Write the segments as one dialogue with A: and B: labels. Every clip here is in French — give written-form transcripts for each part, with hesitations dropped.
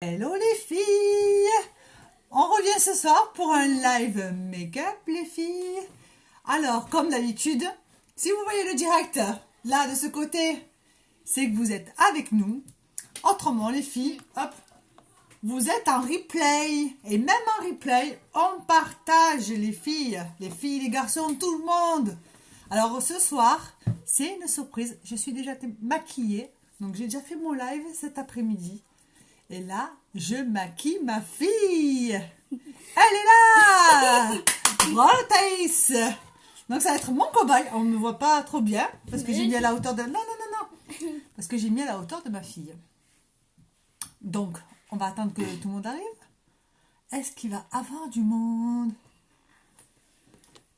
A: Hello les filles! On revient ce soir pour un live make-up les filles. Alors, comme d'habitude, si vous voyez le direct là de ce côté, c'est que vous êtes avec nous. Autrement les filles, hop, vous êtes en replay. Et même en replay, on partage les filles, les garçons, tout le monde. Alors ce soir, c'est une surprise. Je suis déjà maquillée. Donc j'ai déjà fait mon live cet après-midi. Et là, je maquille ma fille. Elle est là. Bravo Thaïs. Donc ça va être mon cobaye. On ne me voit pas trop bien. Parce que j'ai mis à la hauteur de... Non. Parce que j'ai mis à la hauteur de ma fille. Donc, on va attendre que tout le monde arrive. Est-ce qu'il va avoir du monde?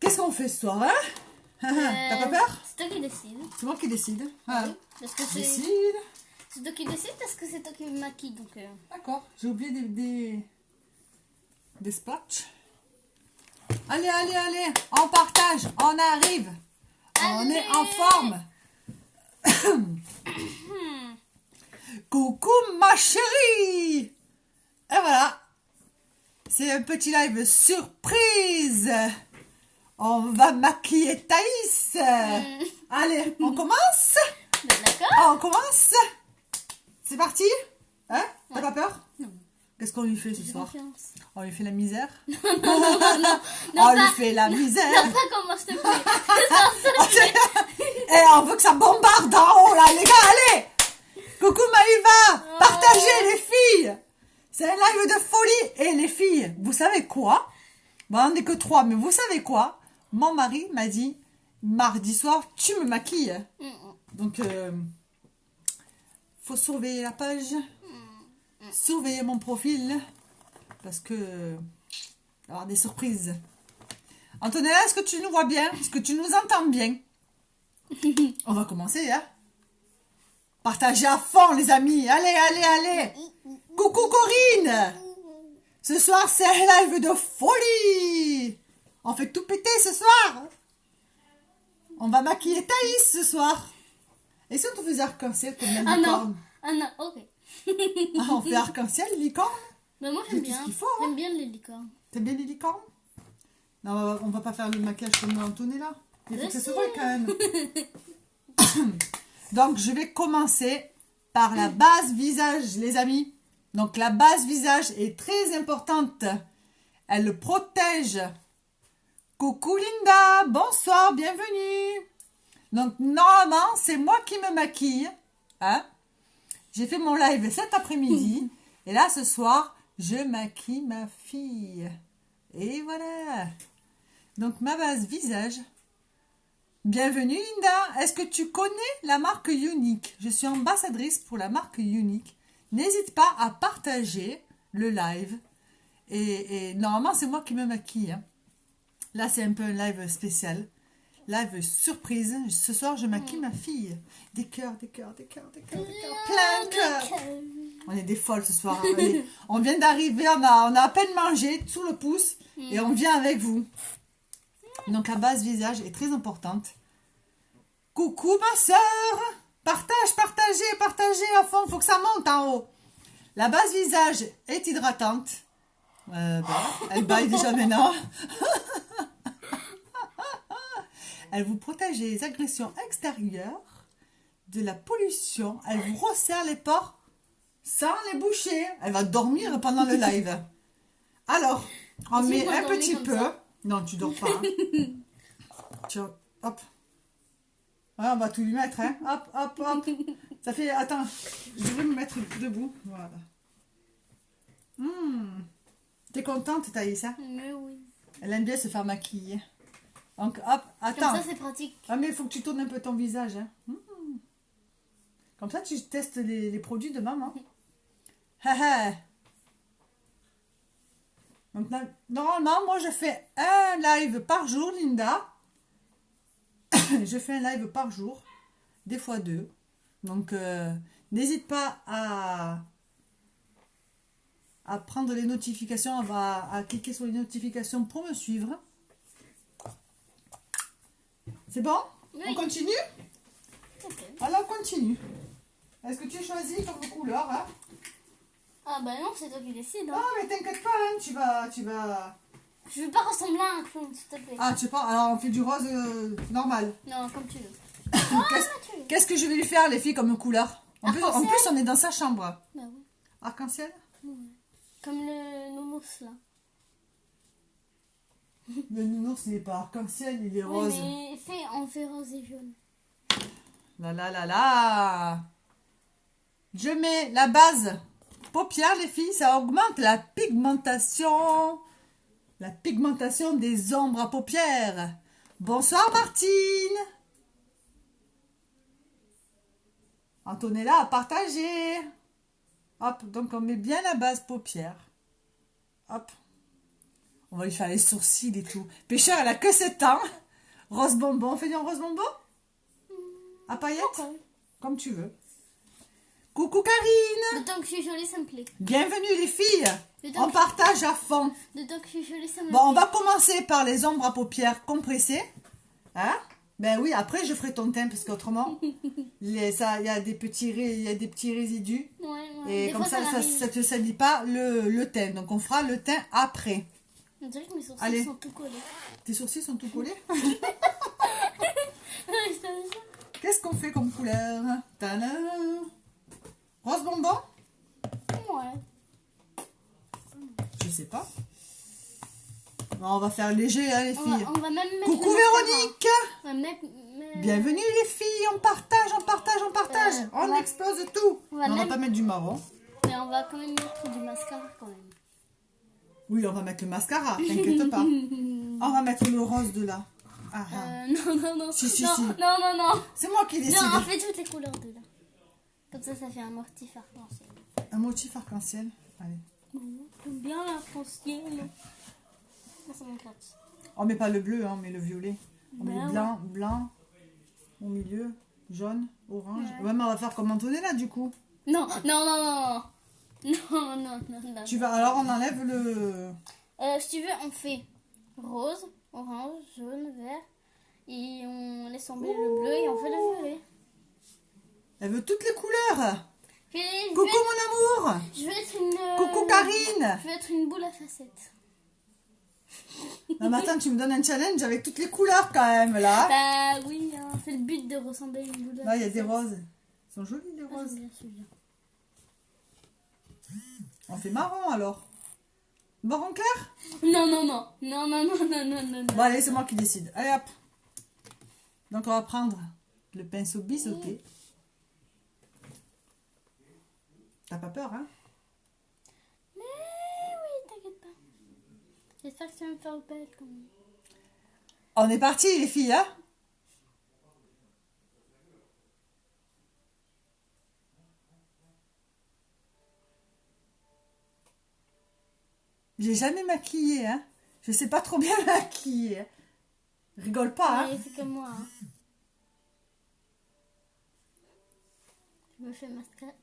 A: Qu'est-ce qu'on fait ce soir, hein? T'as pas peur?
B: C'est toi qui décide.
A: C'est moi qui décide. Ah.
B: Oui, parce que c'est...
A: Décide.
B: C'est toi qui décide parce que c'est toi qui me maquille, donc...
A: D'accord, j'ai oublié des spots. Allez, on partage, on arrive. On est en forme. Coucou ma chérie. Et voilà, c'est un petit live surprise. On va maquiller Thaïs. Allez, on commence?
B: D'accord.
A: On commence? C'est parti? Hein? T'as pas peur?
B: Non.
A: Qu'est-ce qu'on lui fait ce soir?
B: Confiance.
A: On lui fait la misère?
B: Non,
A: On lui fait la misère?
B: non, pas comme moi, je te plaît.
A: Et on veut que ça bombarde en haut là, les gars, allez! Coucou Maïva! Partagez les filles! C'est un live de folie! Et les filles, vous savez quoi? Bon, on n'est que 3, mais vous savez quoi? Mon mari m'a dit, mardi soir, tu me maquilles. Donc, faut surveiller la page, surveiller mon profil, parce que il va y avoir des surprises. Antonella, est-ce que tu nous vois bien? Est-ce que tu nous entends bien? On va commencer, hein? Partagez à fond, les amis. Allez. Coucou Corinne. Ce soir, c'est un live de folie. On fait tout péter ce soir. On va maquiller Thaïs ce soir. Et si on te faisait arc-en-ciel comme la licorne?
B: Ah non, ok.
A: Ah, on fait arc-en-ciel, licorne?
B: Mais moi, j'aime bien.
A: Tout ce qu'il faut, hein.
B: J'aime bien les licornes.
A: T'aimes bien les licornes? Non, on va pas faire le maquillage comme Antonella. Il faut que ça se voit quand même. Donc, je vais commencer par la base visage, les amis. Donc, la base visage est très importante. Elle protège. Coucou Linda, bonsoir, bienvenue. Donc, normalement, c'est moi qui me maquille. Hein? J'ai fait mon live cet après-midi. Et là, ce soir, je maquille ma fille. Et voilà. Donc, ma base visage. Bienvenue Linda. Est-ce que tu connais la marque Unique? Je suis ambassadrice pour la marque Unique. N'hésite pas à partager le live. Et normalement, c'est moi qui me maquille. Hein. Là, c'est un peu un live spécial. Live surprise. Ce soir, je maquille ma fille. Des cœurs. Plein de cœurs. On est des folles ce soir. Hein. On vient d'arriver, on a à peine mangé, sous le pouce. Et on vient avec vous. Donc, la base visage est très importante. Coucou ma soeur. Partagez à fond. Il faut que ça monte en haut. La base visage est hydratante. Elle baille déjà maintenant. Elle vous protège des agressions extérieures, de la pollution. Elle vous resserre les pores sans les boucher. Elle va dormir pendant le live. Alors, on met un petit peu. Non, tu dors pas. Hein. Hop. Ouais, on va tout lui mettre. Hein. Hop. Ça fait... Attends, je vais me mettre debout. Voilà. T'es contente, Thaïs? Hein?
B: Mais oui.
A: Elle aime bien se faire maquiller. Donc, hop, attends.
B: Comme ça, c'est pratique.
A: Ah, mais il faut que tu tournes un peu ton visage. Hein. Comme ça, tu testes les produits de maman. Donc, normalement, moi, je fais un live par jour, Linda. Je fais un live par jour, des fois 2. Donc, n'hésite pas à prendre les notifications, à cliquer sur les notifications pour me suivre. C'est bon? Oui. On continue?
B: Okay.
A: Alors, on continue. Est-ce que tu as choisi comme couleur, hein?
B: Ah bah non, c'est toi qui décides.
A: Ah,
B: Hein.
A: mais t'inquiète pas, hein, tu vas...
B: Je veux pas ressembler à un clown, s'il te plaît.
A: Ah, tu sais pas, alors on fait du rose normal.
B: Non, comme tu veux.
A: Qu'est-ce que je vais lui faire, les filles, comme couleur? En plus,
B: Arc-en-ciel.
A: on est dans sa chambre.
B: Bah oui.
A: Arc-en-ciel?
B: Ouais. Comme le nounours là.
A: Le nounours, il n'est pas arc-en-ciel, il est
B: Oui,
A: rose.
B: mais on fait rose et jaune.
A: Là là là là. Je mets la base paupière, les filles, ça augmente la pigmentation. La pigmentation des ombres à paupières. Bonsoir Martine. Antonella a partagé. Hop, donc on met bien la base paupière. Hop. On va lui faire les sourcils et tout. Pêcheur, elle a que 7 ans. Rose bonbon, on fait du rose bonbon? À paillettes?
B: Ok.
A: Comme tu veux. Coucou Karine.
B: De temps que je suis jolie, ça me plaît.
A: Bienvenue les filles.
B: Mais
A: On
B: donc-
A: partage à fond.
B: De temps que je suis jolie, ça me
A: Bon, on
B: plaît.
A: va commencer par les ombres à paupières compressées. Hein? Ben oui, après je ferai ton teint parce qu'autrement, il y a des petits résidus.
B: Ouais, ouais.
A: Et
B: Des
A: comme
B: fois,
A: ça,
B: m'arrive.
A: ça te salit pas le teint. Donc on fera le teint après.
B: On dirait que mes sourcils
A: Allez.
B: sont tout collés.
A: Tes sourcils sont tout collés?
B: Je t'avais dit.
A: Qu'est-ce qu'on fait comme couleur? Tadam! Rose bonbon?
B: Ouais.
A: Je sais pas. Bon, on va faire léger, hein, les filles.
B: On va même mettre
A: Coucou
B: le mascara.
A: Véronique!
B: On va mettre...
A: Bienvenue les filles, on partage, on partage, on partage.
B: on
A: On
B: va-
A: explose tout.
B: on va
A: Mais on va
B: même-
A: pas mettre du marron.
B: Mais on va quand même mettre du mascara quand même.
A: Oui, on va mettre le mascara, t'inquiète pas. On va mettre le rose de là. Ah, ah.
B: Non, non, non.
A: Si, si,
B: non,
A: si.
B: non, non, non.
A: C'est moi qui décide.
B: Non, on fait toutes les couleurs de là. Comme ça fait un motif arc-en-ciel.
A: Un motif arc-en-ciel. Allez.
B: J'aime bien l'arc-en-ciel. Ça, ça m'éclate.
A: On met pas le bleu, hein, on met le violet. On met
B: Ben
A: blanc, blanc au milieu, jaune, orange.
B: Ouais.
A: Ouais, mais on va faire comme Antonella du coup.
B: Non, non, non, non. Non, non, non, non.
A: Tu vas, alors on enlève le...
B: Si tu veux, on fait rose, orange, jaune, vert. Et on laisse tomber le bleu et on fait le violet.
A: Elle veut toutes les couleurs.
B: Puis, je
A: Coucou
B: vais-
A: mon amour.
B: Je vais être une...
A: Coucou Karine.
B: Je vais être une boule à facettes.
A: Non, mais attends, tu me donnes un challenge avec toutes les couleurs quand même là.
B: Bah oui, hein, c'est le but de ressembler à une boule à
A: Là, il y a des
B: facettes.
A: roses. Ils sont jolis les
B: Ah,
A: roses.
B: j'aime bien celui-là.
A: On fait marron alors. Marron clair?
B: Non, non, non. Non, non, non, non, non, non.
A: Bon, allez, c'est moi qui décide. Allez hop. Donc, on va prendre le pinceau biseauté. T'as pas peur, hein?
B: Mais oui, t'inquiète pas. J'espère que tu vas me faire belle quand même.
A: On est parti, les filles, hein? J'ai jamais maquillé, hein? Je sais pas trop bien maquiller. Rigole pas, hein?
B: Ouais, c'est comme moi. Hein. Je me fais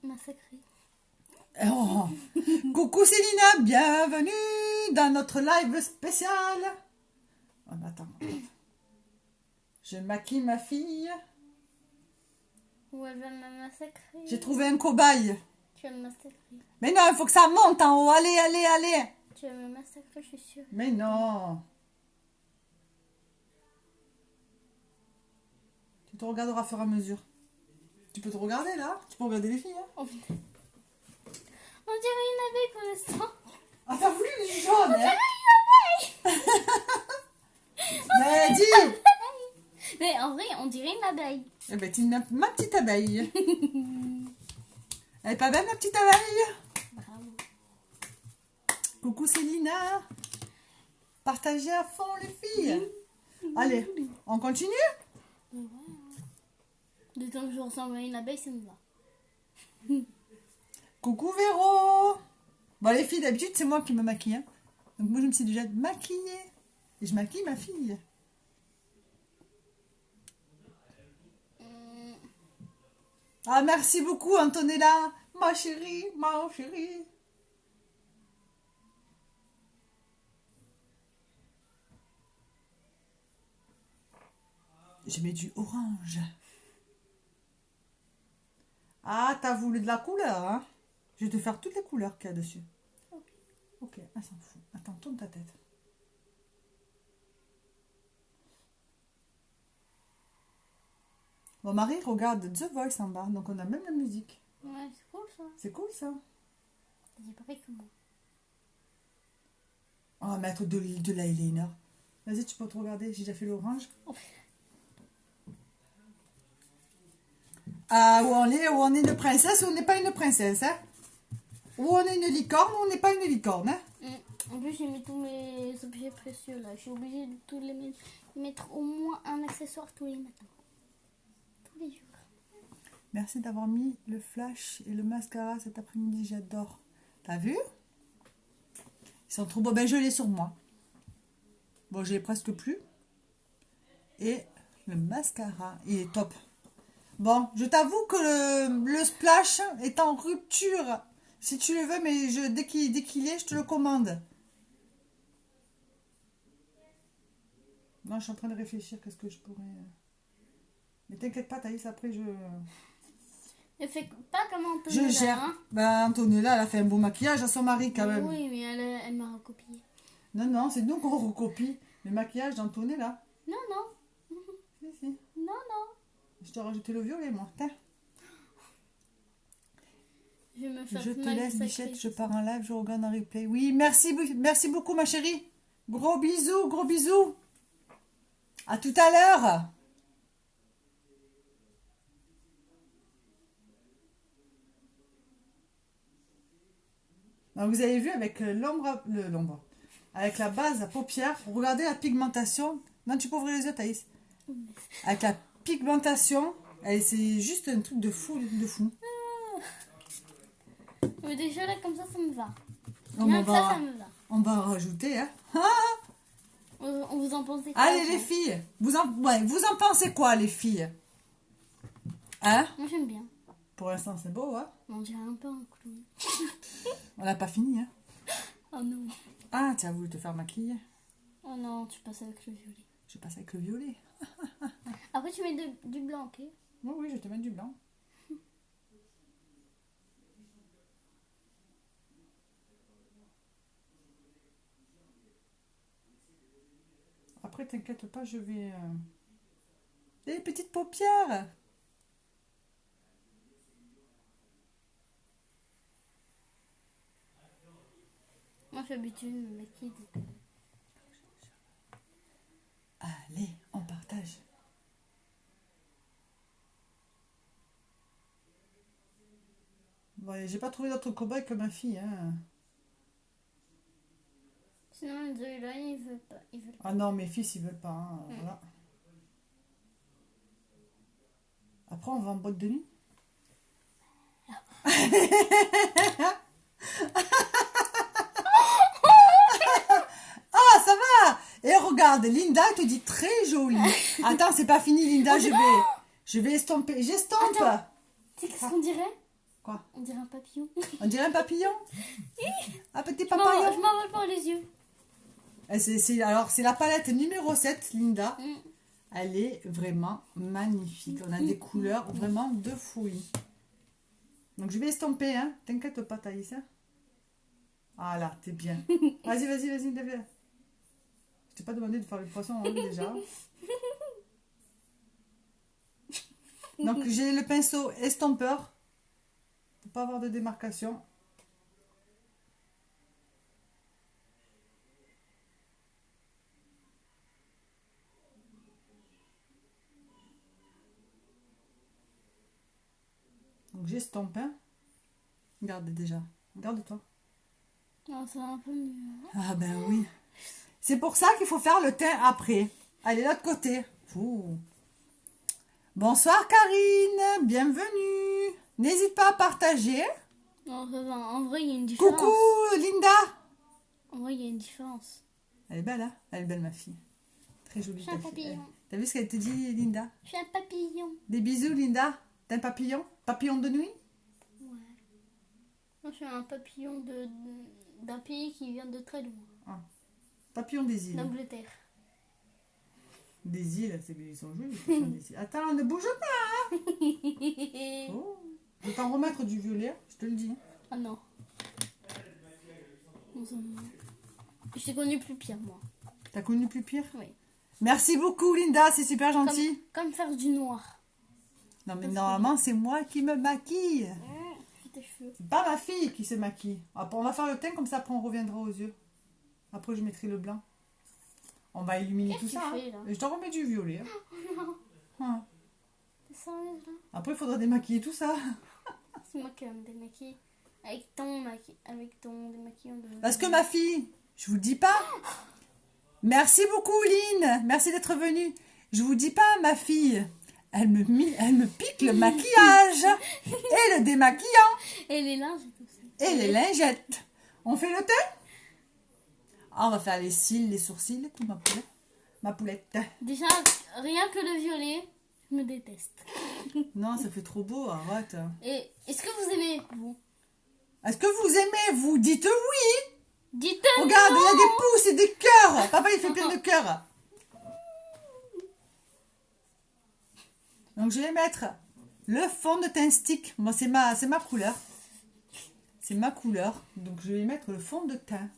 B: massacrer.
A: Oh. Coucou Célina, bienvenue dans notre live spécial. Oh, attends. Je maquille ma fille.
B: Ou elle va me massacrer.
A: J'ai trouvé un cobaye.
B: Tu vas me massacrer.
A: Mais non, il faut que ça monte en haut. Allez, allez, allez.
B: Tu vas me massacrer, je suis sûre.
A: Mais non. Tu te regarderas au fur et à mesure. Tu peux te regarder là. Tu peux regarder les filles. Hein.
B: On dirait une abeille pour l'instant.
A: Ah, t'as voulu du jaune, hein? Mais dis.
B: Mais en vrai, on dirait une abeille.
A: Eh ben, t'es ma petite abeille. Elle est pas belle, ma petite abeille?
B: Bravo.
A: Coucou Célina. Partagez à fond les filles. Allez, on continue?
B: Mais ouais. De temps que je ressemble à une abeille, ça me va.
A: Coucou Véro. Bon les filles, d'habitude c'est moi qui me maquille. Hein. Donc moi je me suis déjà maquillée. Et je maquille ma fille. Ah merci beaucoup Antonella. Ma chérie, ma chérie. Je mets du orange. Ah, t'as voulu de la couleur, hein? Je vais te faire toutes les couleurs qu'il y a dessus.
B: Ok.
A: Ok, elle s'en fout. Attends, tourne ta tête. Mon mari regarde The Voice en bas, donc on a même la musique.
B: Ouais, c'est cool ça.
A: C'est cool ça.
B: J'ai pas fait comme moi.
A: On va mettre de l'eyeliner. Vas-y, tu peux te regarder, j'ai déjà fait l'orange. Ah, où on est une princesse ou on n'est pas une princesse, hein? Ou on est une licorne ou on n'est pas une licorne, hein?
B: En plus, j'ai mis tous mes objets précieux là. Je suis obligée de tous les mettre au moins un accessoire tous les matins. Tous les jours.
A: Merci d'avoir mis le flash et le mascara cet après-midi, j'adore. T'as vu? Ils sont trop beaux. Ben, je l'ai sur moi. Bon, j'ai presque plus. Et le mascara, il est top. Bon, je t'avoue que le splash est en rupture. Si tu le veux, mais dès qu'il est, je te le commande. Non, je suis en train de réfléchir, qu'est-ce que je pourrais... Mais t'inquiète pas, Thaïs, après
B: Ne fais pas comme Antonella.
A: Je gère.
B: Hein.
A: Ben, Antonella, elle a fait un beau maquillage à son mari, quand même.
B: Oui, mais elle m'a recopié.
A: Non, non, c'est nous qu'on recopie le maquillage d'Antonella.
B: Non, non.
A: Si, si.
B: Non, non.
A: Je t'ai rajouté le violet, moi. Tiens.
B: Je vais me faire
A: Je te
B: mal
A: laisse,
B: sacré.
A: Bichette, je pars en live, je regarde en replay. Oui, merci beaucoup, ma chérie. Gros bisous, gros bisous. À tout à l'heure. Vous avez vu avec l'ombre, avec la base à paupières, regardez la pigmentation. Non, tu peux ouvrir les yeux, Thaïs. Avec la pigmentation, c'est juste un truc de fou, de fou.
B: Mais déjà là, comme ça me va.
A: On
B: Rien que
A: va,
B: ça me va.
A: on va en rajouter, hein.
B: On vous en pensez quoi?
A: Allez, les filles, vous en pensez quoi, les filles? Hein?
B: Moi j'aime bien.
A: Pour l'instant, c'est beau, hein?
B: On dirait un peu un clown.
A: On n'a pas fini, hein?
B: Oh non.
A: Ah, tu as voulu te faire maquiller?
B: Oh non, tu passes avec le violet.
A: Je passe avec le violet.
B: Après tu mets du blanc, ok?
A: Oui, oui, je vais te mettre du blanc. Après, t'inquiète pas, je vais... Les petites paupières.
B: Moi je suis habituée de me maquiller. Donc...
A: Allez, on partage. Ouais, j'ai pas trouvé d'autre cobaye que ma fille, hein.
B: Sinon le là il veut pas. Il veut pas.
A: Ah non, mes fils, ils veulent pas, hein. Voilà. Après, on va en boîte de nuit. Ah, ça va! Et regarde, Linda te dit très jolie. Attends, c'est pas fini, Linda, je vais estomper. J'estompe!
B: Tu sais qu'est-ce qu'on dirait?
A: Quoi?
B: On dirait un papillon.
A: On dirait un papillon? Un petit
B: Je
A: papillon?
B: m'envole pas les yeux.
A: Alors, c'est la palette numéro 7, Linda. Elle est vraiment magnifique. On a des couleurs vraiment de fouilles. Donc, je vais estomper, hein. T'inquiète pas, Thaïs. Hein. Ah là, t'es bien. Vas-y, lève-le. Je t'ai pas demandé de faire le poisson en haut déjà. Donc, j'ai le pinceau estompeur. Pour pas avoir de démarcation. Donc, j'estompe. Hein. Regarde déjà. Regarde-toi.
B: Non, c'est un peu mieux.
A: Ah ben oui. C'est pour ça qu'il faut faire le teint après. Allez, l'autre côté. Ouh. Bonsoir Karine, bienvenue. N'hésite pas à partager.
B: Non, ça va. En vrai, il y a une différence.
A: Coucou Linda.
B: En vrai, il y a une différence.
A: Elle est belle, hein? Elle est belle, ma fille. Très jolie.
B: Je suis un
A: ta fille.
B: papillon.
A: T'as vu ce qu'elle te dit, Linda?
B: Je suis un papillon.
A: Des bisous, Linda. T'es un papillon? Papillon de nuit?
B: Ouais. Moi, je suis un papillon d'un pays qui vient de très loin.
A: Ah. Papillon des îles.
B: D'Angleterre.
A: Des îles, ils sont jolis. Les papillons des îles. Attends, ne bouge pas. Oh. Je vais t'en remettre du violet, je te le dis.
B: Ah non. Non, ça me- Je t'ai connu plus pire, moi.
A: T'as connu plus pire?
B: Oui.
A: Merci beaucoup, Linda, c'est super gentil.
B: Comme faire du noir.
A: Non, mais normalement, c'est moi qui me maquille.
B: Fais tes cheveux.
A: C'est pas ma fille qui se maquille. Après, on va faire le teint, comme ça, après, on reviendra aux yeux. Après, je mettrai le blanc. On va illuminer tout
B: Qu'est-ce que
A: ça.
B: tu fais, là?
A: Et je te remets du violet. Hein.
B: T'es sérieuse, là?
A: Après, il faudra démaquiller tout ça.
B: C'est moi qui vais me démaquiller. Avec ton démaquillant de...
A: Parce que ma fille, je vous le dis pas. Merci beaucoup, Lynn. Merci d'être venue. Je vous dis pas, ma fille. Elle me pique le maquillage et le démaquillant
B: Et les linges et tout ça.
A: et les lingettes. On fait le teint? Ah, on va faire les cils, les sourcils et tout, ma poulette.
B: Déjà, rien que le violet, je me déteste.
A: Non, ça fait trop beau, arrête.
B: Et est-ce que vous aimez, vous?
A: Est-ce que vous aimez, vous? Dites oui.
B: Dites
A: Regarde, il y a
B: non.
A: des pouces et des cœurs. Papa, il fait plein de cœurs. Donc, je vais mettre le fond de teint stick. Moi, c'est ma couleur. C'est ma couleur. Donc, je vais mettre le fond de teint.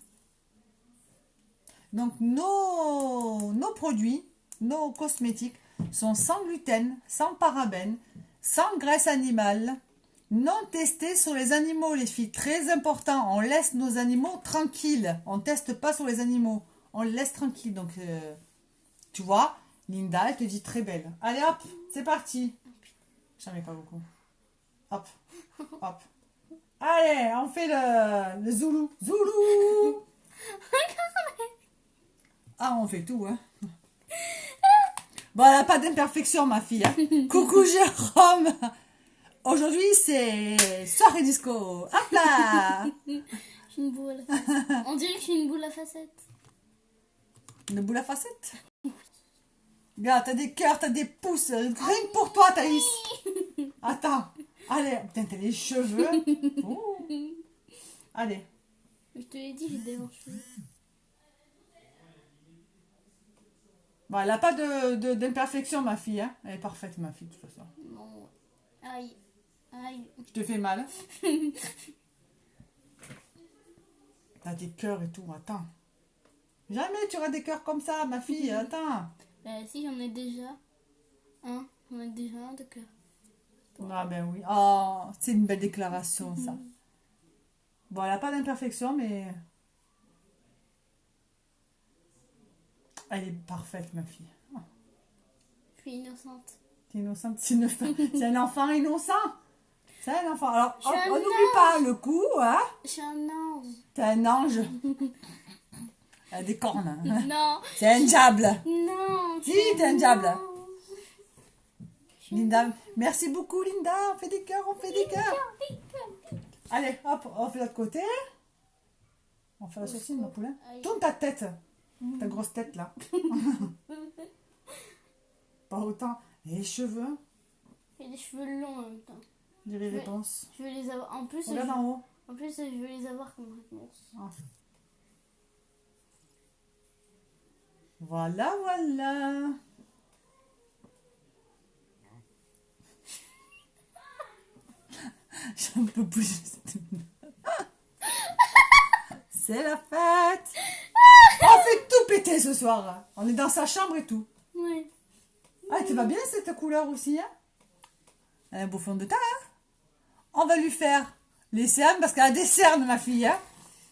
A: Donc, nos produits, nos cosmétiques sont sans gluten, sans parabènes, sans graisse animale, non testés sur les animaux, les filles. Très important, on laisse nos animaux tranquilles. On ne teste pas sur les animaux. On les laisse tranquilles. Donc, tu vois, Linda, elle te dit très belle. Allez, hop, c'est parti. J'en mets pas beaucoup. Hop, hop. Allez, on fait le zoulou. Zoulou. Ah, on fait tout, hein. Bon, elle n'a pas d'imperfection, ma fille. Hein. Coucou, Jérôme. Aujourd'hui, c'est soirée disco. Hop là.
B: Je suis une boule. On dirait que je suis une boule à facettes.
A: Une boule à facettes. Regarde, t'as des cœurs, t'as des pouces. Rien que pour toi, Thaïs. Attends. Allez, putain, t'as les cheveux. Ouh. Allez.
B: Je te l'ai dit, j'ai des longs cheveux.
A: Bon, elle n'a pas d'imperfection, ma fille. Hein. Elle est parfaite, ma fille, de toute façon.
B: Non. Aïe. Aïe.
A: Je te fais mal. T'as des cœurs et tout, attends. Jamais tu auras des cœurs comme ça, ma fille, attends.
B: Si, j'en ai déjà un. J'en ai déjà un de cœur.
A: Ah ben oui. Oh, c'est une belle déclaration, ça. Bon, elle n'a pas d'imperfection, mais... Elle est parfaite, ma fille. Oh,
B: Je suis innocente.
A: t'es innocente, c'est un enfant innocent. C'est un enfant. Alors,
B: Je suis un
A: on n'oublie pas le coup, hein.
B: Je suis un ange.
A: T'es un ange. Elle a des cornes. Hein.
B: Non.
A: C'est un diable.
B: Non.
A: Si, t'es un diable. Linda, merci beaucoup, Linda. On fait des cœurs, on fait des cœurs. Allez, hop, on fait l'autre côté. On fait la sourcil, ma poulain. Tourne ta tête. Ta grosse tête, là. Pas autant. Et les cheveux.
B: J'ai des cheveux longs en même temps.
A: J'ai les réponses.
B: Je veux les avoir. En plus,
A: Regarde en haut.
B: je veux les avoir comme réponse.
A: Ah. Voilà, voilà. J'en peux plus. C'est la fête. On fait tout péter ce soir. On est dans sa chambre et tout.
B: Oui.
A: Ah, tu vas bien cette couleur aussi, hein? Elle a un beau fond de teint, hein? On va lui faire les cernes parce qu'elle a des cernes, ma fille, hein?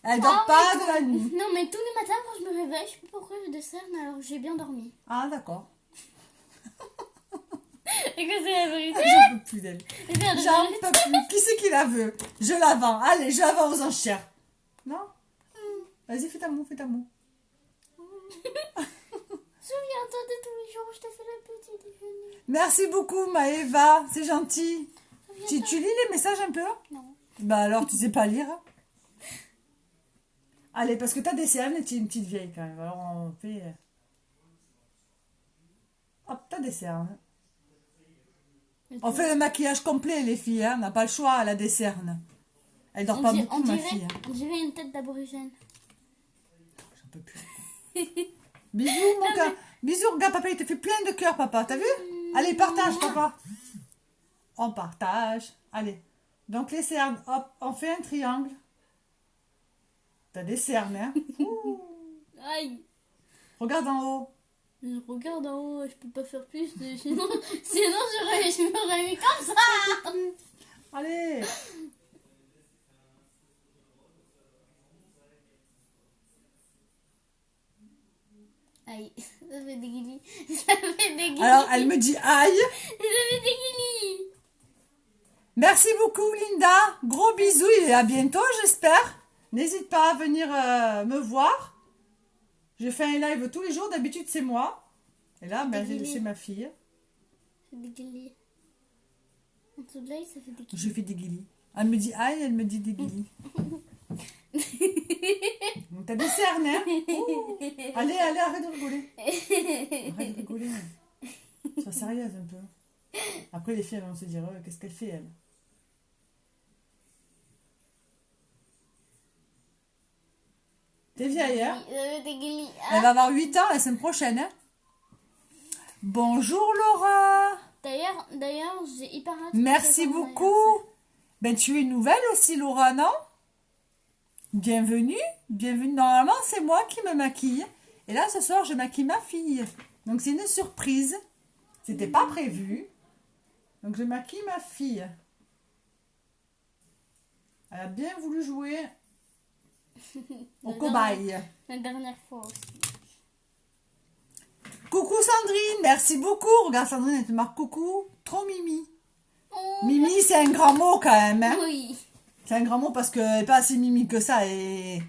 A: Elle dort pas de la nuit.
B: Non, mais tous les matins quand je me réveille, je sais pas pourquoi je décerne alors que j'ai bien dormi.
A: Ah, d'accord.
B: Et que c'est la vérité.
A: J'en peux plus d'elle.
B: Et c'est la
A: J'en
B: vérité.
A: peux plus. Qui c'est qui la veut? Je la vends. Allez, je la vends aux enchères. Non? Vas-y, fais ta moue, fais ta moue.
B: Souviens-toi de tous les jours où je t'ai fait le petit déjeuner.
A: Merci beaucoup, Maëva. C'est gentil. Tu lis les messages un peu?
B: Non.
A: Bah alors, tu sais pas lire? Allez, parce que t'as des cernes et tu es une petite vieille quand même. Alors, on fait... Hop, t'as des cernes. On fait le maquillage complet, les filles. Hein. On n'a pas le choix, elle a des cernes. Elle dort pas beaucoup, ma fille.
B: On dirait une tête d'aborigène.
A: J'en peux plus. Bisous, mon cœur. Bisous, regarde, papa, il te fait plein de cœurs, papa. T'as vu? Allez, partage, papa. On partage. Allez. Donc les cernes, hop, on fait un triangle. T'as des cernes, hein? Ouh.
B: Aïe.
A: Regarde en haut.
B: Je regarde en haut, je peux pas faire plus. Sinon je m'aurais mis comme ça.
A: Allez.
B: Aïe, ça fait des guilis. Ça fait des guilis.
A: Alors, elle me dit aïe.
B: Ça fait des guilis.
A: Merci beaucoup, Linda. Gros bisous et à bientôt, j'espère. N'hésite pas à venir me voir. Je fais un live tous les jours. D'habitude, c'est moi. Et là, ben, j'ai laissé ma fille.
B: Ça fait des guilis. En dessous de l'œil, ça fait des guilis.
A: Je fais des guilis. Elle me dit aïe, elle me dit des guilis. T'as des cernes, hein? Ouh. Allez, arrête de rigoler. Arrête de rigoler. Sois sérieuse un peu. Après, les filles, elles vont se dire, qu'est-ce qu'elle fait, elle? T'es vieille, hein?
B: Ça fait des guilis.
A: Elle va avoir 8 ans la semaine prochaine, hein? Bonjour, Laura.
B: D'ailleurs, j'ai hyper hâte.
A: Merci beaucoup. Ben, tu es nouvelle aussi, Laura, non? Bienvenue. Bienvenue. Normalement, c'est moi qui me maquille. Et là, ce soir, je maquille ma fille. Donc, c'est une surprise. C'était pas prévu. Donc, je maquille ma fille. Elle a bien voulu jouer au cobaye.
B: La dernière fois aussi.
A: Coucou Sandrine, merci beaucoup. Regarde Sandrine, elle te marque coucou. Trop mimi.
B: Oh,
A: Mimi, c'est un grand mot quand même. Hein?
B: oui.
A: C'est un grand mot parce qu'elle n'est pas assez mimi que ça. Et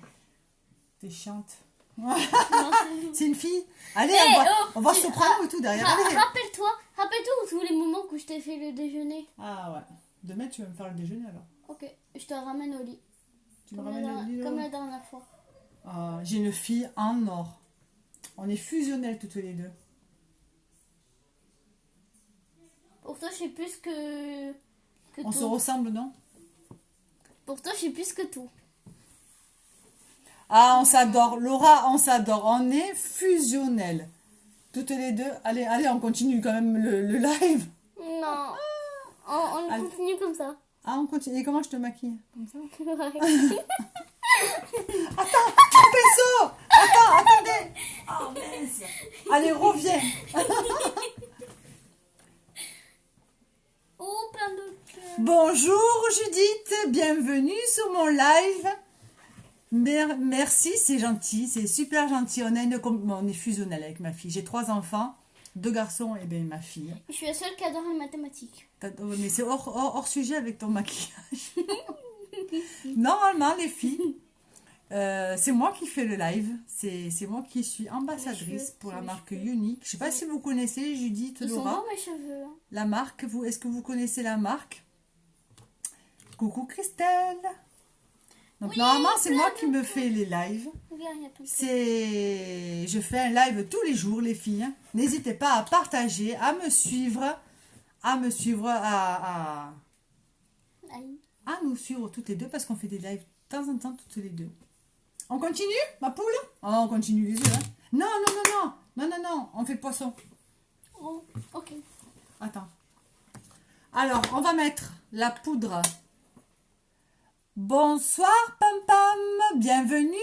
A: t'es chiante. C'est une fille. Allez, on va soprano et tout derrière. Allez.
B: Rappelle-toi tous les moments où je t'ai fait le déjeuner.
A: Ah ouais. Demain, tu vas me faire le déjeuner alors.
B: Ok, je te ramène au lit.
A: Tu me ramènes au lit là?
B: Comme la dernière fois.
A: Ah, j'ai une fille en or. On est fusionnelles toutes les deux.
B: Pour toi, je suis plus que
A: On
B: tout.
A: se ressemble, non?
B: Pour toi, je suis plus que tout.
A: Ah, on s'adore. Laura, on s'adore. On est fusionnelles. Toutes les deux. Allez, on continue quand même le live.
B: Non. On
A: Allez.
B: continue comme ça.
A: Ah, on continue. Et comment je te maquille? Comme ça?
B: Ouais.
A: Attends, pinceau! Attendez! Oh, mince! Allez, reviens!
B: Oh, plein de cœurs.
A: Bonjour Judith, bienvenue sur mon live. Merci, c'est gentil, c'est super gentil. On est fusionnels avec ma fille. J'ai 3 enfants, 2 garçons et bien ma fille.
B: Je suis la seule qui adore les mathématiques.
A: Mais c'est hors sujet avec ton maquillage. Normalement, les filles, c'est moi qui fais le live. C'est moi qui suis ambassadrice pour la marque Unique. Je ne sais pas si vous connaissez Judith,
B: Ils sont
A: Laura.
B: beaux mes cheveux. Hein.
A: La marque, est-ce que vous connaissez la marque? Coucou Christelle. Donc
B: Oui,
A: normalement, c'est moi
B: plein
A: qui me fais les lives.
B: Regarde, il y a plein de
A: Je fais un live tous les jours, les filles. N'hésitez pas à partager, à me suivre, à
B: Aïe.
A: nous suivre toutes les deux parce qu'on fait des lives de temps en temps toutes les deux. On continue, ma poule? Oh, on continue les œufs. Hein. Non, on fait le poisson.
B: Oh, ok.
A: Attends. Alors, on va mettre la poudre. Bonsoir, Pam Pam. Bienvenue.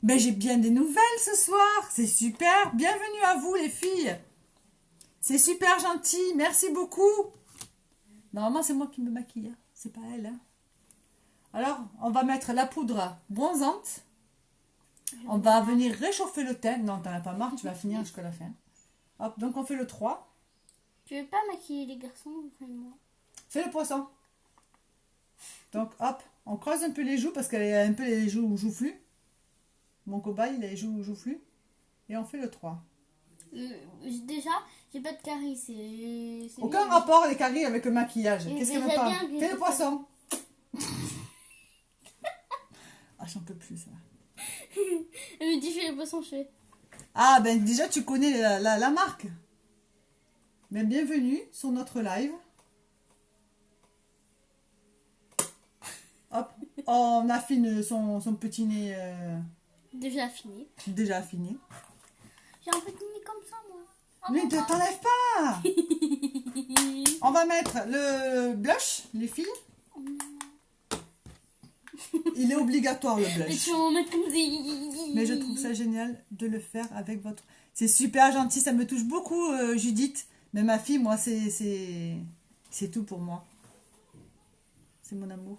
A: Ben, j'ai bien des nouvelles ce soir. C'est super. Bienvenue à vous, les filles. C'est super gentil. Merci beaucoup. Normalement, c'est moi qui me maquille. Hein. C'est pas elle. Hein. Alors, on va mettre la poudre bronzante. On va venir réchauffer le teint. Non, t'en as pas marre. Tu vas finir jusqu'à la fin. Hop, donc on fait le 3.
B: Tu veux pas maquiller les garçons? Moi.
A: Fais le poisson. Donc, hop, on creuse un peu les joues parce qu'elle a un peu les joues joufflues. Mon cobaye, il a les joues joufflues. Et on fait le 3.
B: Déjà, j'ai pas de caries. C'est
A: Aucun
B: mieux.
A: rapport, les caries, avec le maquillage.
B: Et
A: Qu'est-ce qu'elle
B: déjà
A: veut pas?
B: bien,
A: Fais le poisson. Ah, j'en peux plus, ça.
B: Elle me dit, fais le poisson, je fais.
A: Ah, ben déjà, tu connais la marque. Ben, bienvenue sur notre live. Hop, on affine son petit nez
B: Déjà fini.
A: déjà affiné.
B: J'ai un petit nez comme ça, moi. Oh,
A: Mais
B: maman.
A: t'enlèves pas. On va mettre le blush, les filles. Il est obligatoire le
B: Et
A: blush.
B: tu vas en mettre comme des...
A: Mais je trouve ça génial de le faire avec votre... C'est super gentil, ça me touche beaucoup, Judith. Mais ma fille, moi, c'est tout pour moi. C'est mon amour.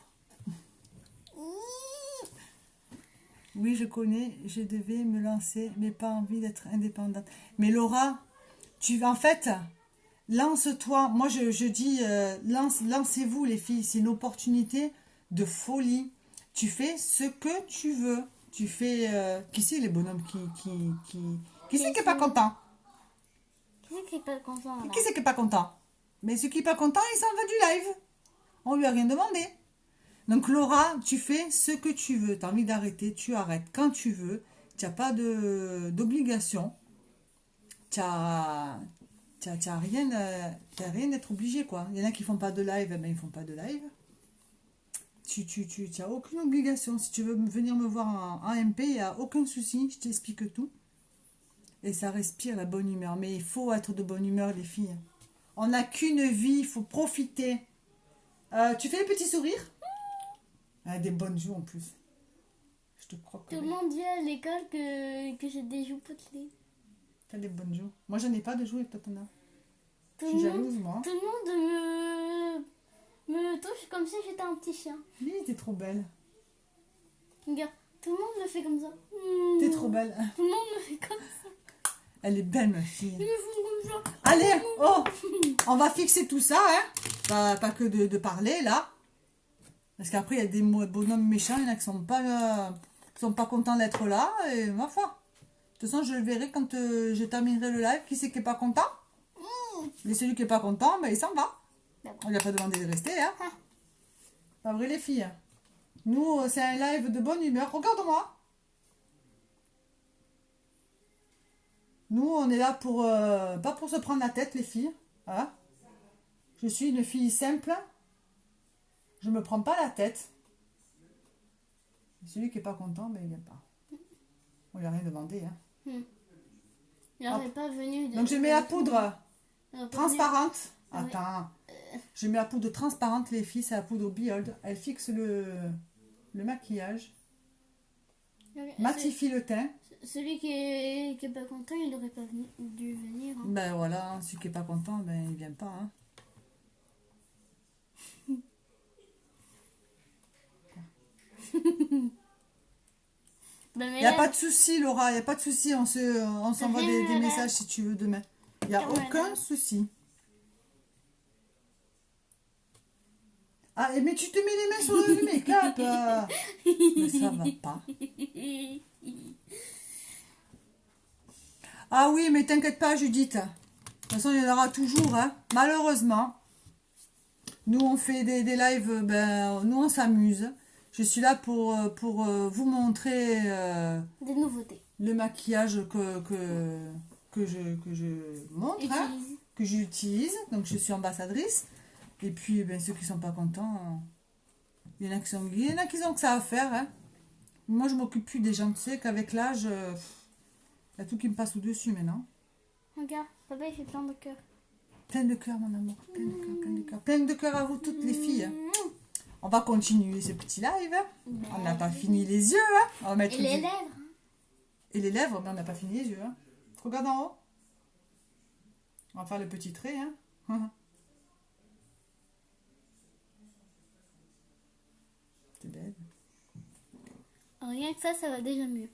A: Oui, je connais, je devais me lancer, mais pas envie d'être indépendante. Mais Laura, en fait, lance-toi. Moi, je dis, lancez-vous les filles. C'est une opportunité de folie. Tu fais ce que tu veux. Tu fais... qui c'est les bonhommes qui c'est qui n'est pas content?
B: Qui c'est qui est pas content là?
A: Qui c'est qui n'est pas content? Mais ceux qui n'est pas content, il s'en va du live. On lui a rien demandé. Donc Laura, tu fais ce que tu veux. Tu as envie d'arrêter, tu arrêtes quand tu veux. Tu n'as pas d'obligation. Tu n'as rien d'être obligé, quoi. Il y en a qui font pas de live, mais ils font pas de live. Tu n'as aucune obligation. Si tu veux venir me voir en MP, il n'y a aucun souci. Je t'explique tout. Et ça respire la bonne humeur. Mais il faut être de bonne humeur, les filles. On n'a qu'une vie, il faut profiter. Tu fais les petits sourires? Des bonnes joues en plus. Je te crois que...
B: Tout le monde dit à l'école que j'ai des joues potelées.
A: T'as des bonnes joues. Moi, j'en ai pas de joues et toi, t'en as. Je
B: Tout
A: suis
B: le
A: jalouse, moi.
B: Tout le monde me touche comme si j'étais un petit chien.
A: Oui, t'es trop belle.
B: Regarde, tout le monde me fait comme ça.
A: T'es trop belle.
B: Tout le monde me fait comme ça.
A: Elle est belle, ma fille.
B: Ils me font comme ça.
A: Allez, oh, on va fixer tout ça, hein. Pas que de parler, là. Parce qu'après, il y a des bonhommes méchants, il y en a qui sont pas contents d'être là, et ma foi. De toute façon, je le verrai quand je terminerai le live. Qui c'est qui n'est pas content? Et celui qui n'est pas content, ben, il s'en va. On lui a pas demandé de rester, hein. Pas vrai, les filles. Nous, c'est un live de bonne humeur. Regarde-moi. Nous, on est là pour... pas pour se prendre la tête, les filles. Hein. Je suis une fille simple. Je me prends pas la tête. Et celui qui n'est pas content, ben, il vient pas. On lui a rien demandé, hein.
B: Il n'aurait pas venu.
A: Donc, je mets la poudre transparente.
B: Ah ouais.
A: Attends. Je mets la poudre transparente, les filles. C'est la poudre Behold. Elle fixe le maquillage. Matifie le teint.
B: Celui qui est pas content, il n'aurait pas dû venir. Hein.
A: Ben voilà, celui qui n'est pas content, ben il vient pas. Hein.
B: Ben,
A: Il n'y a pas de souci, Laura, il n'y a pas de souci. On s'envoie des
B: Madame.
A: messages si tu veux demain. Il n'y a
B: Madame.
A: aucun souci. Ah, mais tu te mets les mains sur le make-up. Mais ça va pas. Ah oui, mais t'inquiète pas, Judith. De toute façon, il y en aura toujours. Hein. Malheureusement, nous, on fait des lives, ben, nous, on s'amuse. Je suis là pour vous montrer
B: Des nouveautés.
A: le maquillage que je montre, hein, que j'utilise. Donc, je suis ambassadrice. Et puis, ben, ceux qui sont pas contents, il y en a qui ont que ça à faire. Hein. Moi, je m'occupe plus des gens. Tu sais qu'avec l'âge, il y a tout qui me passe au-dessus maintenant.
B: Regarde, papa, il fait plein de cœurs.
A: Plein de cœur, mon amour. Plein de cœur, plein de cœur. Plein de cœur à vous, toutes les filles. On va continuer ce petit live. Hein. On n'a pas fini les yeux. Hein. On va mettre
B: Et les lèvres. Hein.
A: Et les lèvres, mais on n'a pas fini les yeux. Hein. Regarde en haut. On va faire le petit trait. Hein. C'est belle.
B: Rien que ça va déjà mieux.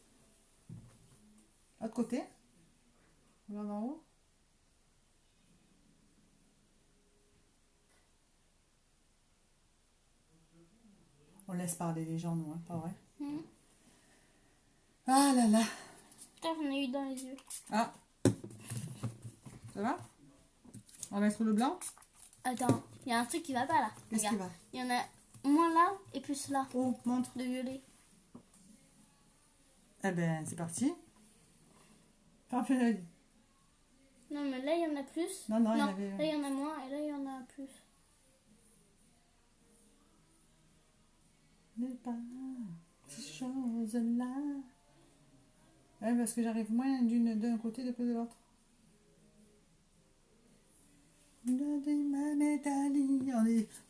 A: Autre côté. Regarde en haut. On laisse parler les gens, nous, hein, pas vrai? Ah là là.
B: Putain, j'en ai eu dans les yeux.
A: Ah. Ça va? On va mettre le blanc?
B: Attends, il y a un truc qui va pas là.
A: Qu'est-ce qui
B: Regarde.
A: va?
B: Il y en a moins là et plus là.
A: Oh, montre.
B: De violet.
A: Eh ben, c'est parti. Parfait, l'œil.
B: Non, mais là, il y en a plus.
A: Non, il y en avait...
B: Là, il y en a moins et là, il y en a plus.
A: Mais pas ces choses-là. Ouais, parce que j'arrive moins d'un côté que de l'autre.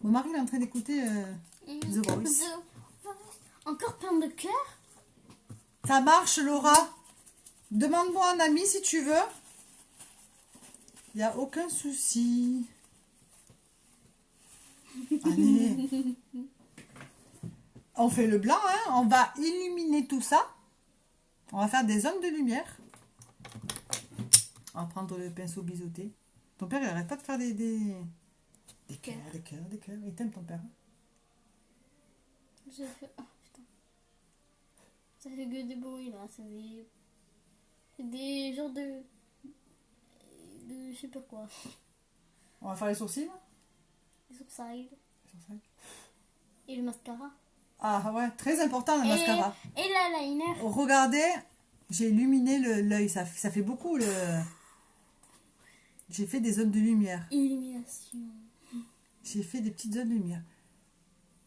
A: Mon mari il est en train d'écouter The Voice.
B: Encore plein de cœur.
A: Ça marche, Laura. Demande-moi un ami si tu veux. Il n'y a aucun souci. Allez. On fait le blanc, hein. On va illuminer tout ça. On va faire des zones de lumière. On va prendre le pinceau biseauté. Ton père, il n'arrête pas de faire des cœurs, des cœurs, des cœurs. Il t'aime, ton père.
B: J'ai fait... Oh putain. Ça fait que des bruits là. C'est des genres de... Je sais pas quoi.
A: On va faire les sourcils.
B: Les sourcils.
A: Les sourcils.
B: Et le mascara.
A: Ah ouais, très important le mascara.
B: Et l'eyeliner.
A: Regardez, j'ai illuminé l'œil. Ça fait beaucoup le... J'ai fait des zones de lumière.
B: Illumination.
A: J'ai fait des petites zones de lumière.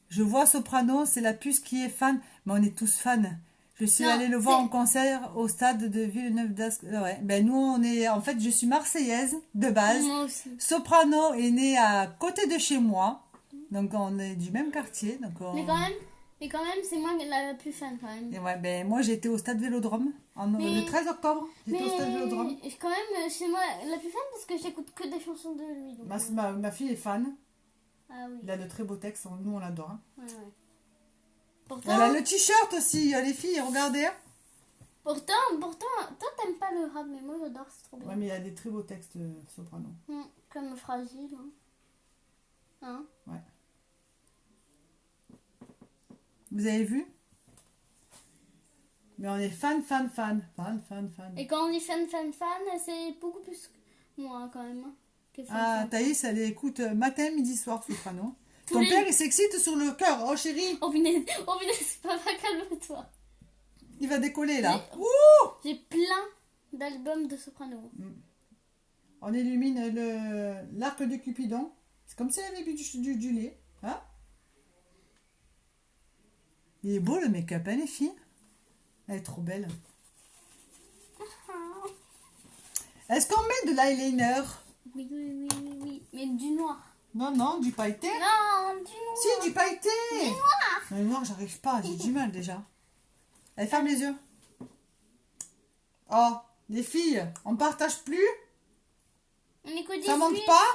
A: Je vois Soprano, c'est la puce qui est fan. Mais on est tous fans. Je suis allée le voir en concert au stade de Villeneuve-d'Ascq. Ouais. Ben nous, on est... En fait, je suis marseillaise de base.
B: Moi aussi.
A: Soprano est né à côté de chez moi. Donc, on est du même quartier. Donc
B: Mais quand même, c'est moi la plus fan quand même.
A: Et ouais, ben, moi, j'ai été au stade Vélodrome le 13 octobre. J'étais au stade Vélodrome.
B: Quand même, chez moi, la plus fan parce que j'écoute que des chansons de lui. Donc,
A: Ma fille est fan.
B: Ah oui.
A: Il a de très beaux textes. Nous, on l'adore. Hein.
B: Ouais. Pourtant,
A: Elle a le t-shirt aussi, les filles, regardez.
B: Pourtant, toi t'aimes pas le rap, mais moi j'adore, c'est trop bien.
A: Ouais, mais il a des très beaux textes, Soprano.
B: Comme Fragile. Hein.
A: Ouais. Vous avez vu? Mais on est fan.
B: Et quand on dit fan, c'est beaucoup plus que moi quand même. Que
A: Ah, Thaïs, elle écoute matin, midi, soir, Soprano.
B: Tous
A: Ton
B: les-
A: père, il s'excite sur le cœur. Oh, chérie,
B: Oh punaise, papa, calme-toi.
A: il va décoller, là.
B: Mais-
A: Ouh!
B: J'ai plein d'albums de soprano.
A: On illumine l'arc de Cupidon. C'est comme si elle avait bu du lait. Hein? Il est beau, le make-up, hein, les filles? Elle est trop belle. Est-ce qu'on met de l'eyeliner?
B: Oui. Mais du noir.
A: Non, du pailleté.
B: Non, du noir.
A: Si, du pailleté.
B: Du noir.
A: Mais noir, j'arrive pas. J'ai du mal déjà. Allez, ferme les yeux. Oh, les filles, on partage plus?
B: On est que 18.
A: Ça monte pas?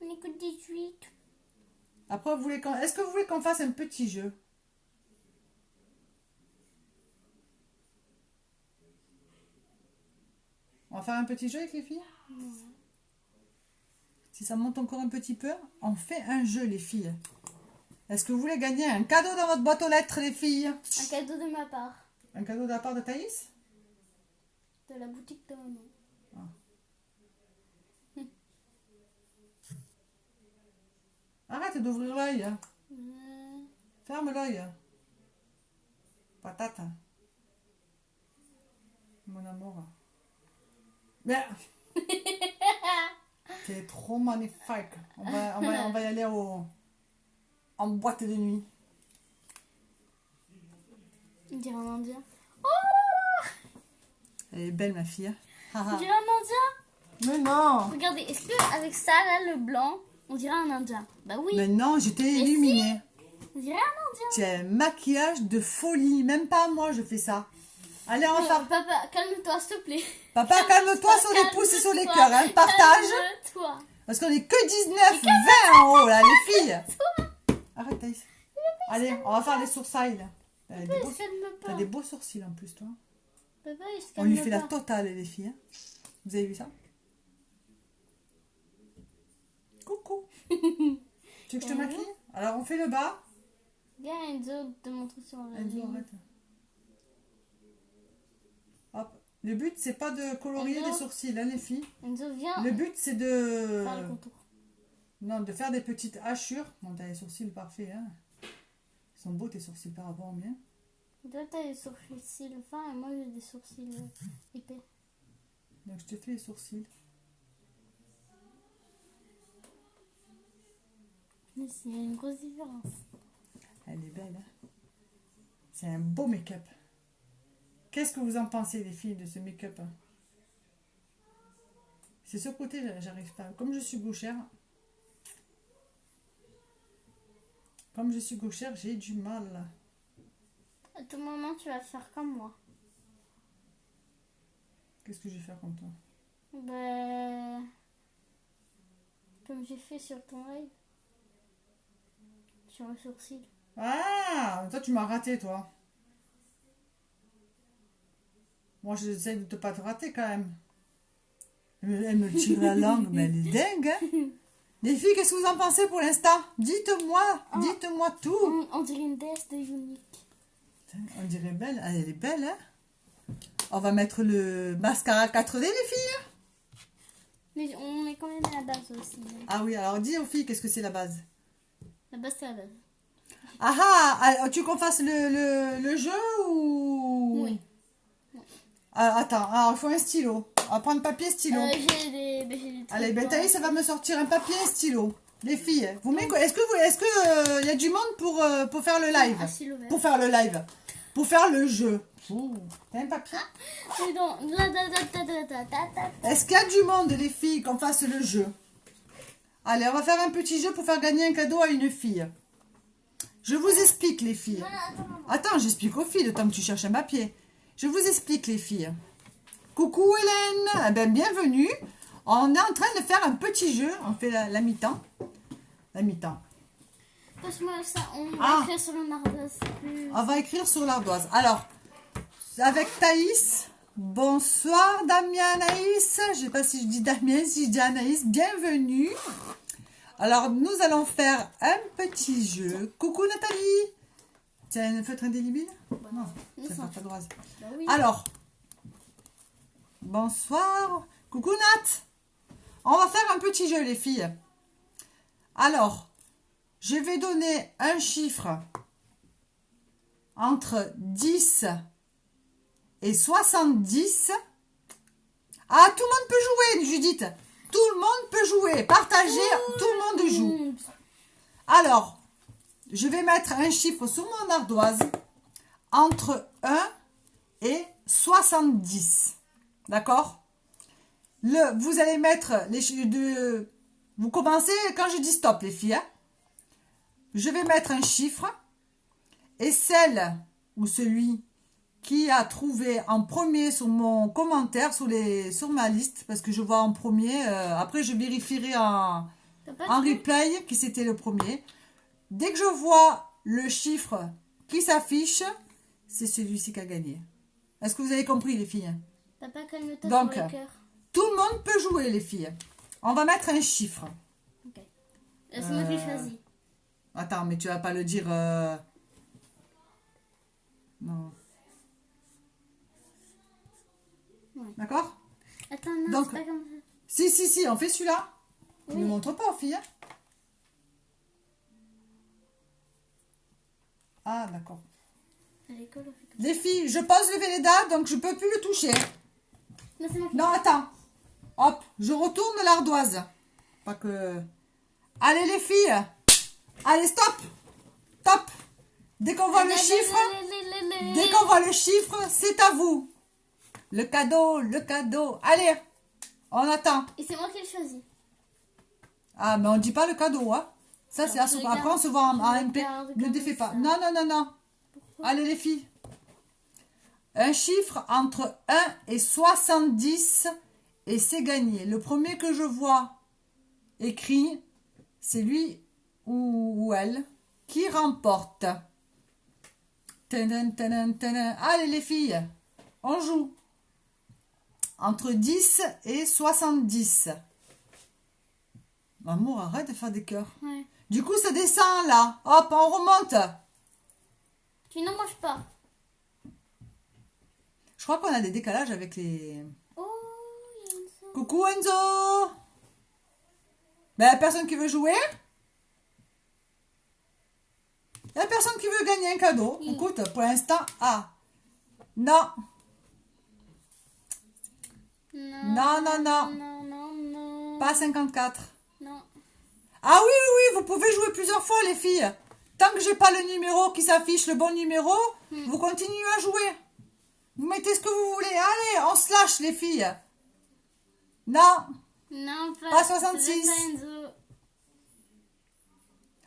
B: On est que 18.
A: Après, est-ce que vous voulez qu'on fasse un petit jeu? On va faire un petit jeu avec les filles? Si ça monte encore un petit peu, on fait un jeu, les filles. Est-ce que vous voulez gagner un cadeau dans votre boîte aux lettres, les filles?
B: Un cadeau de ma part.
A: Un cadeau de la part de Thaïs?
B: De la boutique de maman.
A: Arrête d'ouvrir l'œil.
B: Euh,
A: Ferme l'œil. Patate. Mon amour. Mais... C'est trop magnifique. On va y aller en boîte de nuit.
B: On dirait un indien.
A: Elle est belle, ma fille.
B: On dirait un indien.
A: Mais non.
B: Regardez, est-ce qu'avec ça, là, le blanc, on dirait un indien? Bah oui.
A: Mais non, j'étais illuminée.
B: On dirait un indien.
A: C'est un maquillage de folie. Même pas moi, je fais ça. Allez, on va faire...
B: Papa, calme-toi, s'il te plaît.
A: Papa, calme-toi sur les pouces et sur les cœurs. Hein. Partage.
B: Calme-toi.
A: Parce qu'on est que 19, 20 en haut, là, les filles. Arrête, Thaïs. Allez, on va faire les sourcils. Là. T'as des,
B: Papa,
A: beaux...
B: il se calme pas.
A: T'as des beaux sourcils en plus, toi.
B: Papa, il se
A: On
B: calme
A: lui fait
B: pas.
A: la totale, les filles. Hein. Vous avez vu ça? Coucou. Tu veux que je te maquille? Alors, on fait le bas.
B: Viens, Enzo, te montrer sur la
A: Enzo,
B: ligne.
A: arrête. Hop. Le but, c'est pas de colorier
B: Enzo.
A: les sourcils, hein, les filles.
B: Enzo, viens
A: Le but, c'est de...
B: faire le contour.
A: Non, de faire des petites hachures. Bon, t'as les sourcils parfaits, hein. Ils sont beaux, tes sourcils, par rapport aux miens.
B: Toi, t'as des sourcils fins et moi, j'ai des sourcils épais.
A: Donc, je te fais les sourcils.
B: Mais c'est une grosse différence.
A: Elle est belle, hein. C'est un beau make-up. Qu'est-ce que vous en pensez, les filles, de ce make-up? Hein? C'est ce côté, j'arrive pas. Comme je suis gauchère, j'ai du mal.
B: À tout moment, tu vas faire comme moi.
A: Qu'est-ce que je vais faire comme toi?
B: Ben, comme j'ai fait sur ton œil. Sur le sourcil.
A: Ah, toi tu m'as raté toi. Moi j'essaie de te pas te rater quand même. Elle me tire la langue, mais elle est dingue. Hein. Les filles, qu'est-ce que vous en pensez pour l'instant? Dites-moi tout.
B: On dirait une déesse de Unique.
A: On dirait belle, elle est belle, hein? On va mettre le mascara 4D, les filles.
B: Mais on est quand même à la base aussi.
A: Ah oui, alors dis aux filles, qu'est-ce que c'est la base?
B: La base, c'est la base.
A: Tu veux qu'on fasse le jeu ou...
B: Oui.
A: Ah, attends, alors, il faut un stylo. On va prendre papier, stylo.
B: J'ai des
A: Allez,
B: trucs
A: Thaïs, ça va me sortir un papier et un stylo. Les filles, est-ce que y a du monde pour faire le live?
B: Ah, stylo vert.
A: Pour faire le live. Pour faire le jeu. T'as un papier?
B: Mais non.
A: Est-ce qu'il y a du monde, les filles, qu'on fasse le jeu? Allez, on va faire un petit jeu pour faire gagner un cadeau à une fille. Je vous explique, les filles. Attends, j'explique aux filles, le temps que tu cherches un papier. Je vous explique, les filles. Coucou Hélène, eh ben, bienvenue. On est en train de faire un petit jeu. On fait la mi-temps. La mi-temps.
B: Passe-moi ça, on va écrire sur le nardoise.
A: On va écrire sur l'ardoise. Alors, avec Thaïs. Bonsoir Damien, Anaïs. Je ne sais pas si je dis Damien, si je dis Anaïs. Bienvenue. Alors, nous allons faire un petit jeu. Coucou Nathalie. C'est un feutre indélébile? Non, c'est un feutre ardoise.
B: Bah oui.
A: Alors, bonsoir. Coucou Nat. On va faire un petit jeu, les filles. Alors, je vais donner un chiffre entre 10 et 70. Ah, tout le monde peut jouer, Judith. Tout le monde peut jouer. Partagez, tout le monde joue. Alors, je vais mettre un chiffre sur mon ardoise entre 1 et 70. D'accord? Vous allez mettre vous commencez quand je dis stop, les filles. Hein? Je vais mettre un chiffre et celle ou celui qui a trouvé en premier sur mon commentaire, sur ma liste, parce que je vois en premier, après je vérifierai en replay qui c'était le premier. Dès que je vois le chiffre qui s'affiche, c'est celui-ci qui a gagné. Est-ce que vous avez compris, les filles?
B: Papa, calme-toi
A: Donc,
B: sur le cœur.
A: tout le monde peut jouer, les filles. On va mettre un chiffre.
B: Ok. C'est moi qui choisis.
A: Attends, mais tu vas pas le dire... Non.
B: Ouais.
A: D'accord?
B: Attends, non,
A: Donc,
B: c'est pas comme ça.
A: Si, on fait celui-là.
B: Oui.
A: Ne me montre pas aux filles. Hein. Ah, d'accord.
B: À l'école, on fait comme
A: Les filles, je pose le Véleda, donc je peux plus le toucher.
B: ça. Non, c'est moi qui
A: Non, attends. Hop, je retourne l'ardoise. Pas que... Allez, les filles. Allez, stop. Top. Dès qu'on voit le chiffre, dès qu'on voit le chiffre, c'est à vous. Le cadeau, le cadeau. Allez, on attend.
B: Et c'est moi qui le choisis.
A: Ah, mais on dit pas le cadeau, hein. Ça, c'est à
B: je
A: après, on se voit en MP.
B: regarde
A: Ne
B: comme
A: défais pas.
B: ça.
A: Non, non, non, non.
B: Pourquoi?
A: Allez, les filles. Un chiffre entre 1 et 70 et c'est gagné. Le premier que je vois écrit, c'est lui ou elle qui remporte. Tadam, tadam, tadam. Allez, les filles, on joue. Entre 10 et 70. Maman, arrête de faire des cœurs.
B: Ouais.
A: Du coup, ça descend là. Hop, on remonte.
B: Tu n'en manges pas.
A: Je crois qu'on a des décalages avec les...
B: Oh, il y a une sauce.
A: Coucou Enzo. Ben, personne qui veut jouer? Il n'y a personne qui veut gagner un cadeau.
B: Oui.
A: Écoute, pour l'instant, non. Non, non, non.
B: Non, non, non.
A: Pas 54.
B: Non.
A: Ah oui, oui, oui, vous pouvez jouer plusieurs fois, les filles. Tant que j'ai pas le numéro qui s'affiche, le bon numéro, vous continuez à jouer. Vous mettez ce que vous voulez. Allez, on se lâche, les filles. Non.
B: Non,
A: Pas 66.
B: c'est pas Enzo.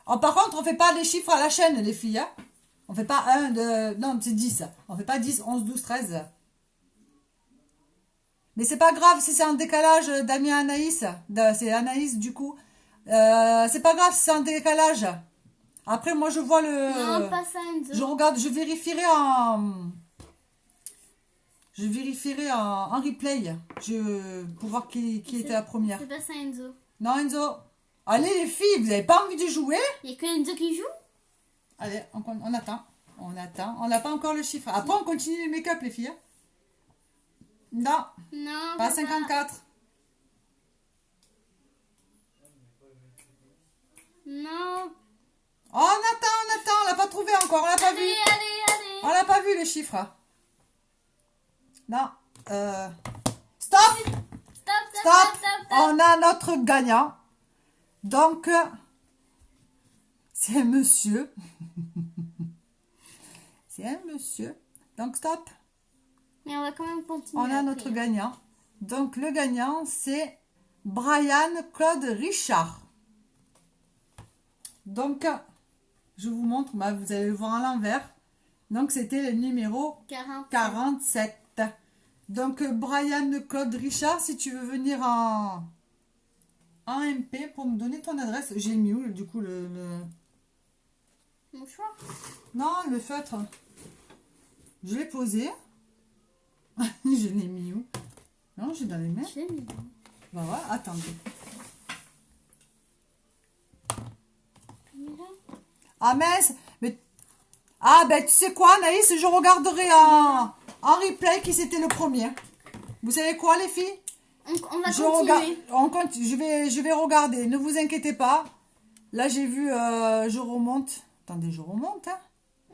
A: Oh, par contre, on fait pas les chiffres à la chaîne, les filles. Hein. On fait pas 1, 2, non, c'est 10. On fait pas 10, 11, 12, 13. Mais c'est pas grave si c'est en décalage, Damien Anaïs. C'est Anaïs du coup. C'est pas grave si c'est en décalage. Après, moi je vois le.
B: Non, pas ça, Enzo.
A: Je regarde, je vérifierai en. Je vérifierai en replay. Pour voir qui était la première.
B: C'est pas ça, Enzo.
A: Non, Enzo. Allez, les filles, vous avez pas envie de jouer?
B: Il y a que Enzo qui joue?
A: Allez, on attend. On attend. On n'a pas encore le chiffre. Après, on continue les make-up, les filles. Non,
B: Non,
A: pas
B: papa.
A: 54.
B: Non.
A: Oh, on attend. On l'a pas trouvé encore. On l'a pas vu.
B: Allez.
A: On l'a pas vu, le chiffre. Non. Stop. Stop. On a notre gagnant. Donc, c'est un monsieur. C'est un monsieur. Donc, stop.
B: Mais on va quand même continuer.
A: On a notre gagnant. Donc, le gagnant, c'est Brian Claude Richard. Donc, je vous montre. Bah, vous allez le voir à l'envers. Donc, c'était le numéro 47. Donc, Brian Claude Richard, si tu veux venir en MP pour me donner ton adresse. J'ai mis où, du coup,
B: Mon choix.
A: Non, le feutre. Je l'ai posé. Je l'ai mis où? Non, j'ai dans les mains.
B: Je l'ai mis.
A: Bah ouais, attendez. Ah mince, mais... Ah ben tu sais quoi, Anaïs, je regarderai en replay qui c'était le premier. Vous savez quoi, les filles?
B: On va continuer.
A: Je vais regarder, ne vous inquiétez pas. Là, j'ai vu, je remonte. Attendez, je remonte. Hein.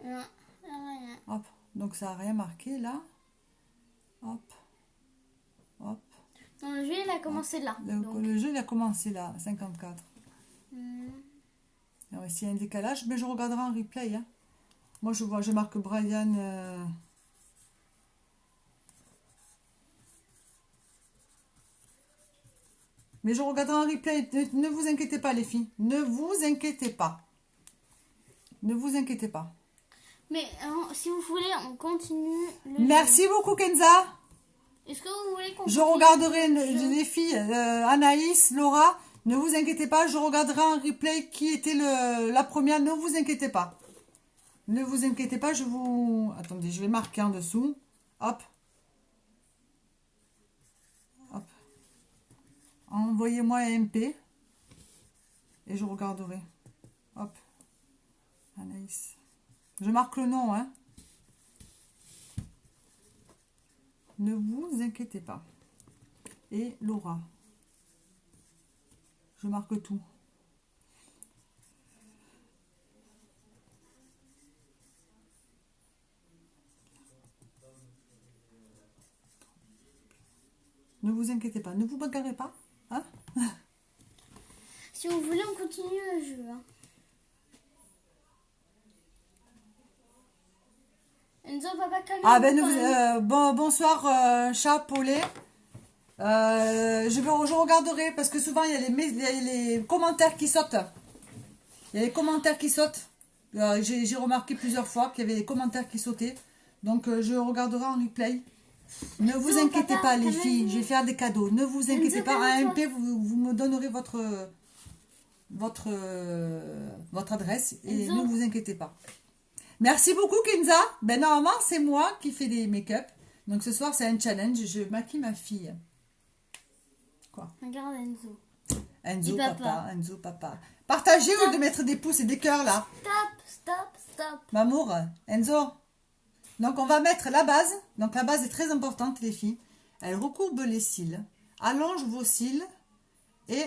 B: Non, rien.
A: Hop, donc ça n'a rien marqué là. Hop, hop.
B: Non, le jeu, il a commencé là.
A: Le jeu, il a commencé là, 54. S'il y a un décalage, mais je regarderai en replay. Hein. Moi, je marque Brian. Mais je regarderai en replay. Ne vous inquiétez pas, les filles. Ne vous inquiétez pas. Ne vous inquiétez pas.
B: Mais si vous voulez, on continue.
A: Merci beaucoup, Kenza.
B: Est-ce que vous voulez qu'on
A: Je regarderai les filles, Anaïs, Laura. Ne vous inquiétez pas, je regarderai en replay qui était la première. Ne vous inquiétez pas. Ne vous inquiétez pas, je vous... Attendez, je vais marquer en dessous. Hop. Hop. Envoyez-moi un MP. Et je regarderai. Hop. Anaïs. Je marque le nom, hein. Ne vous inquiétez pas. Et Laura. Je marque tout. Ne vous inquiétez pas. Ne vous bagarrez pas. Hein?
B: Si vous voulez, on continue le jeu. Hein. Enzo, papa, calme.
A: Ah ben, bonsoir, chat Paulet. Je regarderai parce que souvent il y a les commentaires qui sautent. Il y a les commentaires qui sautent. J'ai remarqué plusieurs fois qu'il y avait des commentaires qui sautaient. Donc je regarderai en replay. Ne vous inquiétez pas, les filles. Je vais faire des cadeaux. Ne vous inquiétez pas. À MP, vous me donnerez votre adresse et ne vous inquiétez pas. Merci beaucoup, Kenza. Ben normalement, c'est moi qui fais des make-up. Donc ce soir, c'est un challenge. Je maquille ma fille. Quoi?
B: Regarde Enzo.
A: Enzo, papa. Enzo, papa. Partagez au lieu de mettre des pouces et des cœurs là.
B: Stop.
A: Mamour, Enzo. Donc on va mettre la base. Donc la base est très importante, les filles. Elle recourbe les cils. Allonge vos cils. Et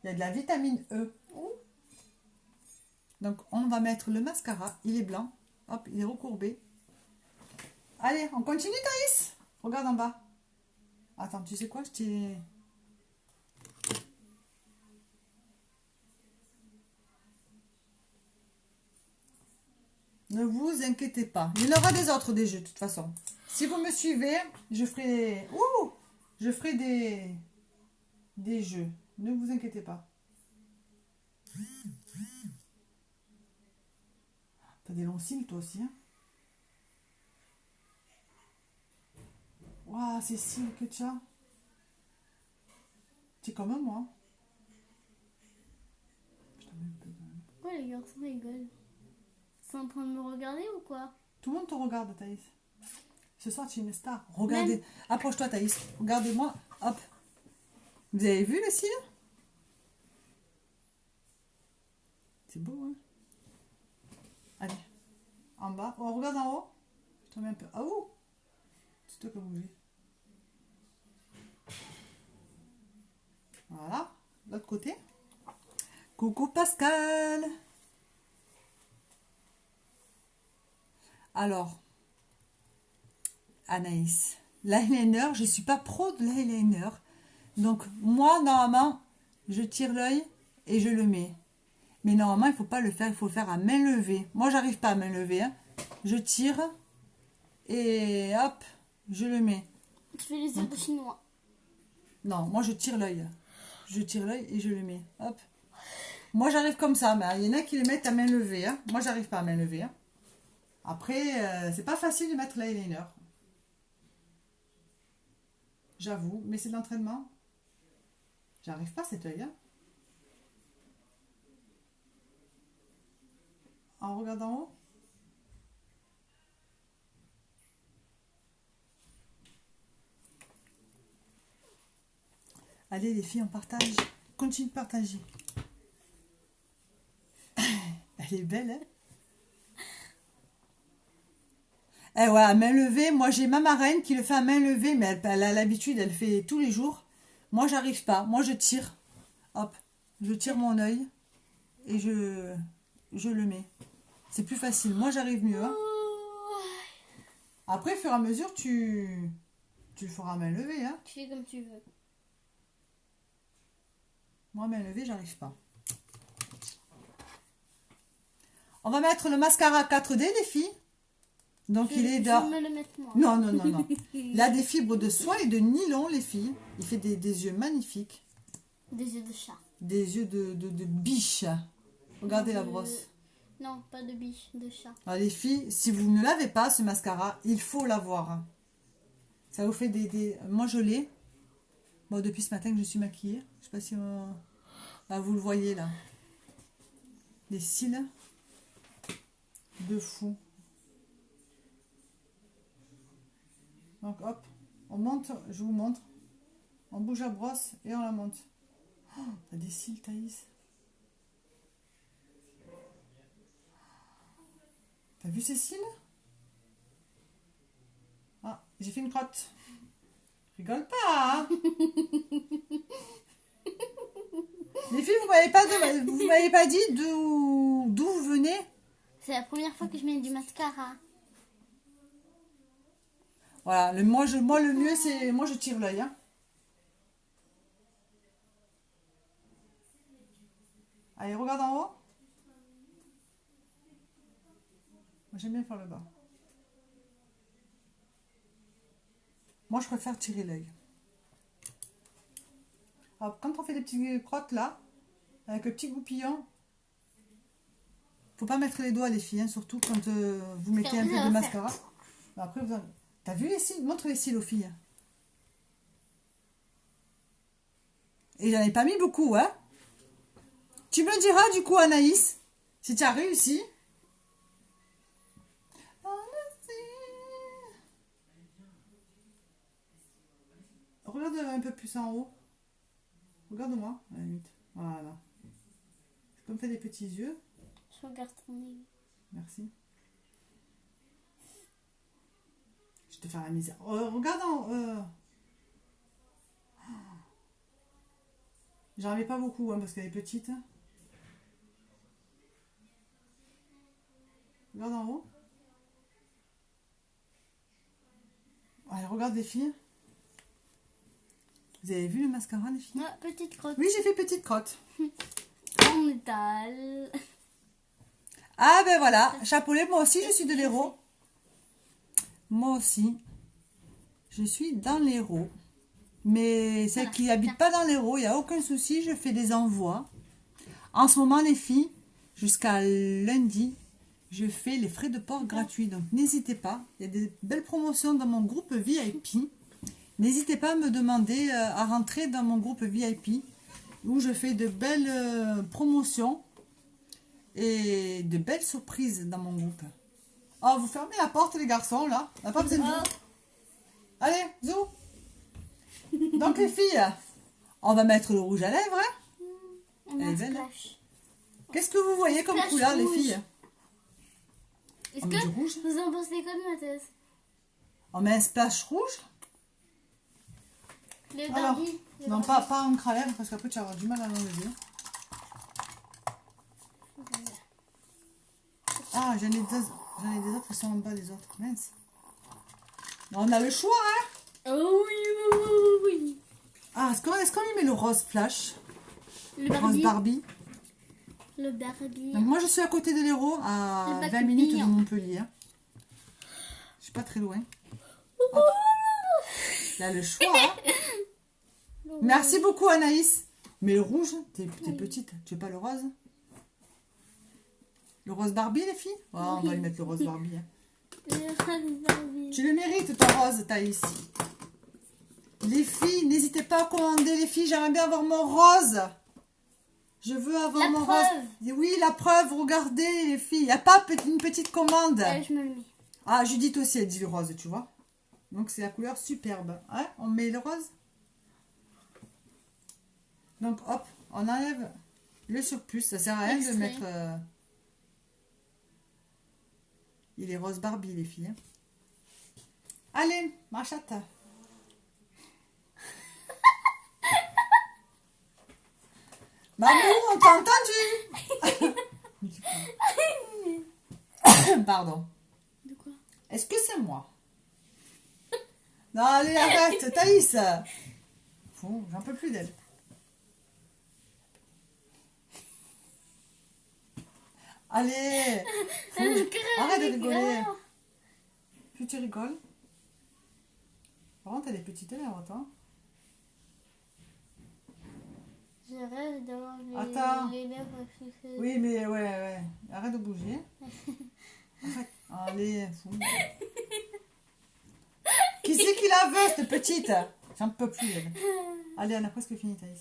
A: il y a de la vitamine E. Donc on va mettre le mascara. Il est blanc. Hop, il est recourbé. Allez, on continue, Thaïs. Regarde en bas. Attends, tu sais quoi? Je t'ai... Ne vous inquiétez pas. Il y en aura des autres des jeux, de toute façon. Si vous me suivez, je ferai... Je ferai des jeux. Ne vous inquiétez pas. T'as des longs cils, toi aussi. Hein. Waouh, ces cils que tu as. Tu es comme moi. Je t'en mets un peu quand même.
B: Pourquoi les garçons rigolent? Ils sont en train de me regarder ou quoi?
A: Tout le monde te regarde, Thaïs. Ce soir, tu es une star. Regardez.
B: Même.
A: Approche-toi, Thaïs. Regardez-moi. Hop. Vous avez vu le cil? C'est beau, hein? Allez. En bas. Oh, regarde en haut. Je te mets un peu. Ah, ouh! C'est toi qui as bougé. Voilà. L'autre côté. Coucou Pascal. Alors, Anaïs, l'eyeliner, je ne suis pas pro de l'eyeliner. Donc, moi, normalement, je tire l'œil et je le mets. Mais normalement, il ne faut pas le faire, il faut le faire à main levée. Moi, j'arrive pas à main levée. Hein. Je tire et hop, je le mets.
B: Tu fais les yeux de chinois.
A: Non, moi, je tire l'œil. Je tire l'œil et je le mets. Hop. Moi, j'arrive comme ça, mais il y en a qui le mettent à main levée. Hein. Moi, j'arrive pas à main levée. Hein. Après, c'est pas facile de mettre l'eyeliner. J'avoue, mais c'est de l'entraînement. J'arrive pas à cet œil. Hein. En regardant en haut. Allez les filles, on partage. Continue de partager. Elle est belle, hein? Eh ouais, à main levée, moi j'ai ma marraine qui le fait à main levée, mais elle a l'habitude, elle le fait tous les jours. Moi j'arrive pas, moi je tire. Hop, je tire mon œil et je le mets. C'est plus facile, moi j'arrive mieux. Hein. Après, au fur et à mesure, tu le feras à main levée. Hein.
B: Tu fais comme tu veux.
A: Moi, à main levée, j'arrive pas. On va mettre le mascara 4D, les filles. Donc, il est dans...
B: Je vais me le mettre moi.
A: Non, non, non, non. Il a des fibres de soie et de nylon, les filles. Il fait des yeux magnifiques.
B: Des yeux de chat.
A: Des yeux de biche. Regardez la brosse.
B: Non, pas de biche, de chat.
A: Alors, les filles, si vous ne l'avez pas, ce mascara, il faut l'avoir. Ça vous fait des... Moi, je l'ai. Moi, depuis ce matin que je suis maquillée. Je sais pas si ah, vous le voyez, là. Des cils de fou. Donc, hop, on monte, je vous montre. On bouge la brosse et on la monte. Oh, t'as des cils, Thaïs. T'as vu ces cils? Ah, j'ai fait une crotte. Rigole pas, hein. Les filles, vous m'avez pas dit d'où vous venez?
B: C'est la première fois que je mets du mascara.
A: Voilà, moi le mieux c'est... Moi je tire l'œil. Hein. Allez, regarde en haut. Moi j'aime bien faire le bas. Moi je préfère tirer l'œil. Alors, quand on fait des petites crottes là, avec le petit goupillon, faut pas mettre les doigts les filles, hein, surtout quand vous mettez un peu de mascara. Après, t'as vu les cils? Montre les cils aux filles. Et j'en ai pas mis beaucoup, hein. Tu me diras du coup, Anaïs, si tu as réussi. Regarde un peu plus en haut. Regarde-moi, à la limite. Voilà. C'est comme fait des petits yeux.
B: Je regarde ton nez.
A: Merci. Je te fais la misère. Regarde en... J'en mets pas beaucoup hein, parce qu'elle est petite. Regarde en haut. Allez, regarde les filles. Vous avez vu le mascara, les filles?
B: Ah, petite crotte.
A: Oui, j'ai fait petite crotte.
B: En métal.
A: Ah ben voilà, chapeaulet, moi aussi je suis de l'Hérault. Moi aussi, je suis dans l'Hérault. Mais celles qui n'habitent pas dans l'Hérault, il n'y a aucun souci, je fais des envois. En ce moment, les filles, jusqu'à lundi, je fais les frais de port gratuits. Donc n'hésitez pas, il y a des belles promotions dans mon groupe VIP. N'hésitez pas à me demander à rentrer dans mon groupe VIP où je fais de belles promotions et de belles surprises dans mon groupe. Oh, vous fermez la porte les garçons là, on n'a pas besoin de vous. Allez, zou. Donc les filles, on va mettre le rouge à lèvres. Hein.
B: On
A: Elle
B: a
A: est
B: un
A: belle.
B: splash.
A: Qu'est-ce que vous voyez comme
B: Splash
A: couleur les
B: rouge.
A: filles?
B: Est-ce
A: On met du
B: que
A: rouge.
B: vous en pensez quoi de ma thèse?
A: On met un splash rouge.
B: Le
A: Alors,
B: Barbie. le
A: non,
B: Barbie.
A: pas encre à lèvres parce qu'après tu vas avoir du mal à l'enlever. Ah, j'en ai des autres qui sont en bas des autres. Mince. On a le choix, hein?
B: Oh oui, oui, oui, oui.
A: Ah, est-ce qu'on lui met le rose flash?
B: Le
A: Rose
B: Barbie.
A: Barbie.
B: Le Barbie.
A: Donc moi je suis à côté de l'Hérault, à
B: Le
A: 20 minutes de
B: papillon.
A: Montpellier. Je suis pas très loin. Hop. Il y a le choix, hein? Merci beaucoup Anaïs. Mais le rouge, t'es petite, tu veux pas le rose? Le rose Barbie les filles? Oh, on va lui mettre le rose Barbie. Hein.
B: Le Barbie.
A: Tu le mérites ton rose Thaïs. Les filles, n'hésitez pas à commander les filles, j'aimerais bien avoir mon rose. Je veux avoir
B: La
A: mon
B: preuve.
A: rose. Oui, la preuve, regardez les filles. Il n'y a pas une petite commande.
B: Je me le mets.
A: Ah, Judith aussi, elle dit le rose, tu vois. Donc c'est la couleur superbe. Hein? On met le rose. Donc hop, on enlève le surplus. Ça sert à rien de
B: Extrait.
A: mettre... Il est rose Barbie, les filles. Hein. Allez, ma chatte. Maman, on t'a entendu? Pardon.
B: De quoi?
A: Est-ce que c'est moi? Non, allez, arrête, Thaïs. Fou, j'en peux plus d'elle. Allez. Fou, arrête de rigoler. Plus tu rigoles. Par contre, elle est petite lèvres, toi.
B: Je rêve d'avoir
A: Attends.
B: les lèvres fixées.
A: Oui, mais ouais. Arrête de bouger. Arrête. Allez, fou. Qui c'est qui la veut, cette petite? J'en peux plus, elle. Allez, on a presque fini, Thaïs.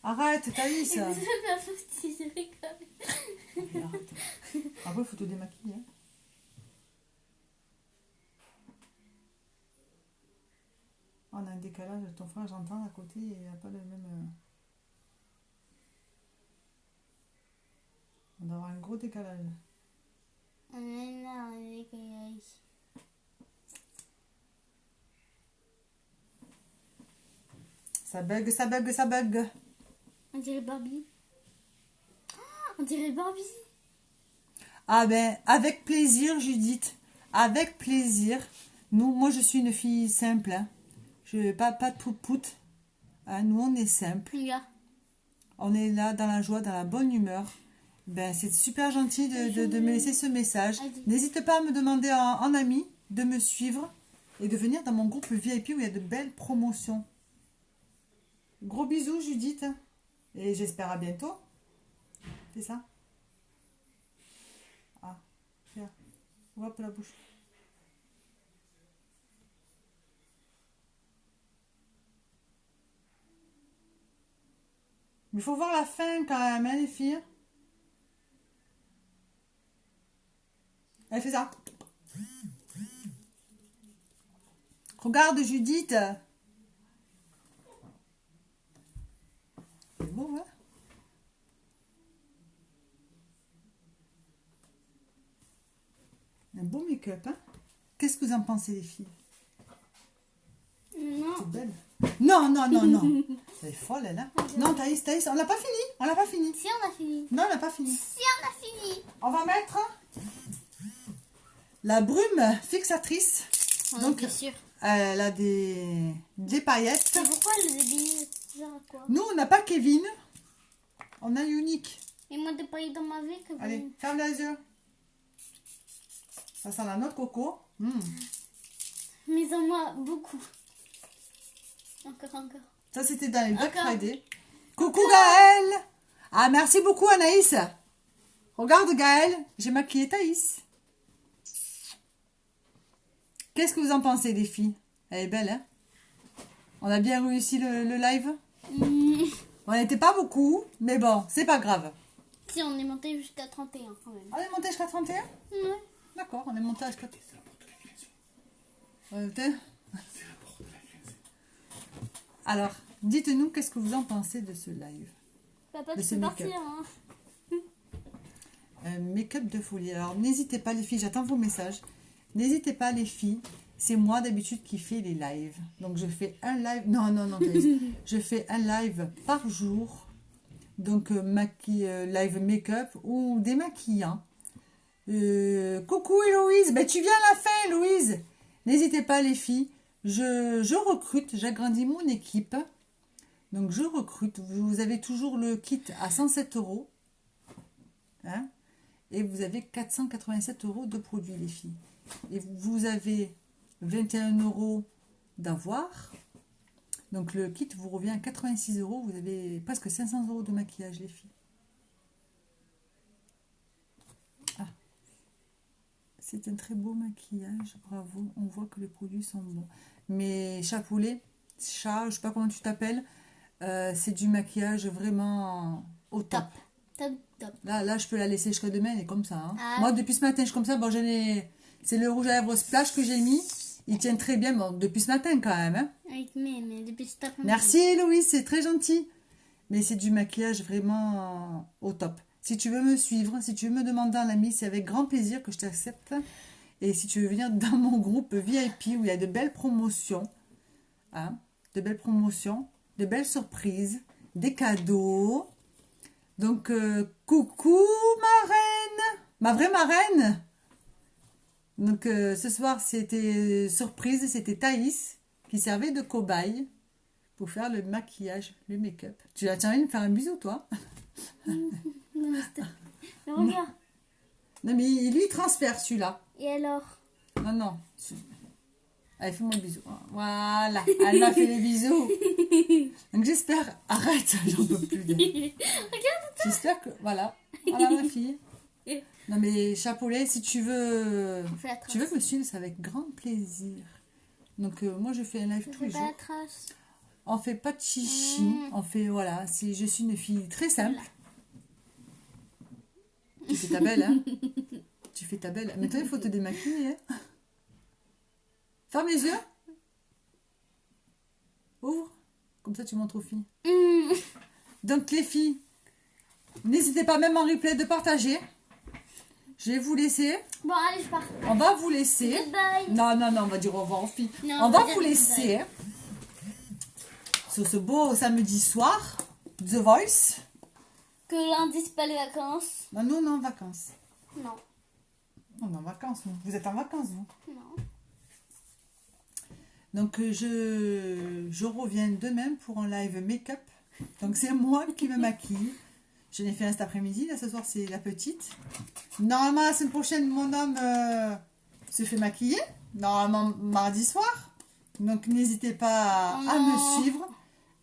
A: Arrête, Thaïs.
B: C'est pas petit, je rigole.
A: Arrête. Après, il faut te démaquiller. Hein. On a un décalage, ton frère, j'entends à côté, il n'y a pas le même... On doit avoir un gros décalage.
B: On est là, on est ici.
A: Ça bug, ça bug, ça bug.
B: On dirait Barbie. Ah, on dirait Barbie.
A: Ah ben, avec plaisir, Judith. Avec plaisir. Moi, je suis une fille simple. Hein. Pas de pout-pout. Hein, nous, on est simple.
B: Regarde.
A: On est là dans la joie, dans la bonne humeur. Ben, c'est super gentil de me laisser ce message. N'hésitez pas à me demander en ami de me suivre et de venir dans mon groupe VIP où il y a de belles promotions. Gros bisous, Judith. Et j'espère à bientôt. C'est ça? Ah, tiens. Hop, la bouche. Mais il faut voir la fin quand même, hein, les filles. Elle fait ça. Regarde, Judith. C'est beau, hein? Un beau make-up, hein? Qu'est-ce que vous en pensez, les filles?
B: Non.
A: C'est belle. Non, non, non, non. Elle est folle, elle, hein? Non, Thaïs, Thaïs, on l'a pas fini. On l'a pas fini.
B: Si, on a fini.
A: Non, on l'a pas fini.
B: Si, on a fini.
A: On va mettre la brume fixatrice. Donc,
B: bien sûr.
A: elle a des paillettes.
B: Et pourquoi le débit sert à quoi?
A: Nous, on n'a pas Kevin. On a Unique.
B: Et moi, des paillettes dans ma vie que
A: Allez, ferme les yeux. Ça sent la noix de coco.
B: Mais en moi, beaucoup. Encore.
A: Ça, c'était dans les Black
B: Encore.
A: Friday. Coucou Gaëlle. Ah, merci beaucoup Anaïs. Regarde Gaëlle, j'ai maquillé Thaïs. Qu'est-ce que vous en pensez les filles? Elle est belle, hein? On a bien réussi le live? On n'était pas beaucoup, mais bon, c'est pas grave.
B: Si, on est monté jusqu'à 31 quand même.
A: On est monté jusqu'à 31?
B: Ouais.
A: D'accord, on est monté jusqu'à... Alors, dites-nous qu'est-ce que vous en pensez de ce live.
B: Papa,
A: Mais
B: tu
A: c'est
B: peux
A: make-up.
B: partir. Hein.
A: Make-up de folie. Alors, n'hésitez pas les filles, j'attends vos messages. N'hésitez pas les filles. C'est moi d'habitude qui fais les lives. Donc, je fais un live... Non, Thaïs. Je fais un live par jour. Donc, live make-up ou démaquillant. Coucou Héloïse. Ben, tu viens à la fin, Héloïse. N'hésitez pas les filles. Je recrute, j'agrandis mon équipe. Donc, je recrute. Vous avez toujours le kit à 107 €. Hein? Et vous avez 487 € de produits, les filles. Et vous avez 21 € d'avoir. Donc, le kit vous revient à 86 €. Vous avez presque 500 € de maquillage, les filles. Ah. C'est un très beau maquillage. Bravo. On voit que les produits sont bons. Mais Chapoulet, chat, je sais pas comment tu t'appelles, c'est du maquillage vraiment au top.
B: Top, top.
A: Là, je peux la laisser jusqu'à demain, elle est comme ça. Hein.
B: Ah.
A: Moi, depuis ce matin, je suis comme ça. Bon, c'est le rouge à lèvres splash que j'ai mis. Il tient très bien. Bon, depuis ce matin, quand même. Hein.
B: Avec mais depuis cet après-midi.
A: Merci, Héloïse, c'est très gentil. Mais c'est du maquillage vraiment au top. Si tu veux me suivre, si tu veux me demander en ami, c'est avec grand plaisir que je t'accepte. Et si tu veux venir dans mon groupe VIP où il y a de belles promotions, hein, de belles promotions, de belles surprises, des cadeaux. Donc, coucou ma reine, ma vraie marraine. Donc, ce soir, c'était surprise, c'était Thaïs qui servait de cobaye pour faire le maquillage, le make-up. Tu as envie de me faire un bisou, toi?
B: Non, mais regarde.
A: Non, mais lui, il transfère celui-là.
B: Et alors?
A: Non. Allez, fais-moi un bisou. Voilà, elle m'a fait les bisous. Donc, j'espère... Arrête, j'en peux plus. J'espère que... Voilà ma fille. Non, mais Chapoulet, si tu veux...
B: On fait la trace.
A: Tu veux me suivre, c'est avec grand plaisir. Donc, moi, je fais un live tous les
B: pas
A: jours.
B: la trace.
A: On fait pas de chichi. On fait, voilà, je suis une fille très simple. Tu fais ta belle, hein? Tu fais ta belle. Mais toi, il faut te démaquiller, hein? Ferme les yeux. Ouvre. Comme ça, tu montres aux filles. Donc, les filles, n'hésitez pas même en replay de partager. Je vais vous laisser.
B: Bon, allez, je pars.
A: On va vous laisser.
B: Goodbye.
A: Non, on va dire au revoir aux filles.
B: Non,
A: on
B: on
A: va
B: va dire
A: vous laisser sur ce beau samedi soir. The Voice.
B: Que lundi, c'est pas les vacances.
A: Non, nous, on est en vacances.
B: Non.
A: On est en vacances, nous. Vous êtes en vacances, vous.
B: Non.
A: Donc, je reviens demain pour un live make-up. Donc, c'est moi qui me maquille. Je l'ai fait un cet après-midi. Là, ce soir, c'est la petite. Normalement, la semaine prochaine, mon homme se fait maquiller. Normalement, mardi soir. Donc, n'hésitez pas à me suivre.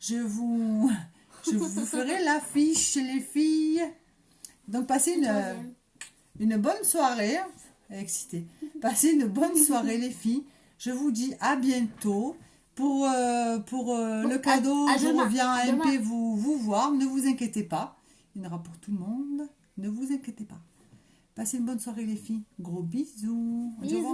A: Je vous ferai l'affiche, les filles. Donc, passez une bonne soirée. Elle est excitée. Passez une bonne soirée, les filles. Je vous dis à bientôt. Pour le cadeau,
B: à
A: je
B: demain.
A: reviens à
B: Demain.
A: MP vous voir. Ne vous inquiétez pas. Il y en aura pour tout le monde. Ne vous inquiétez pas. Passez une bonne soirée, les filles. Gros bisous. On dit au revoir.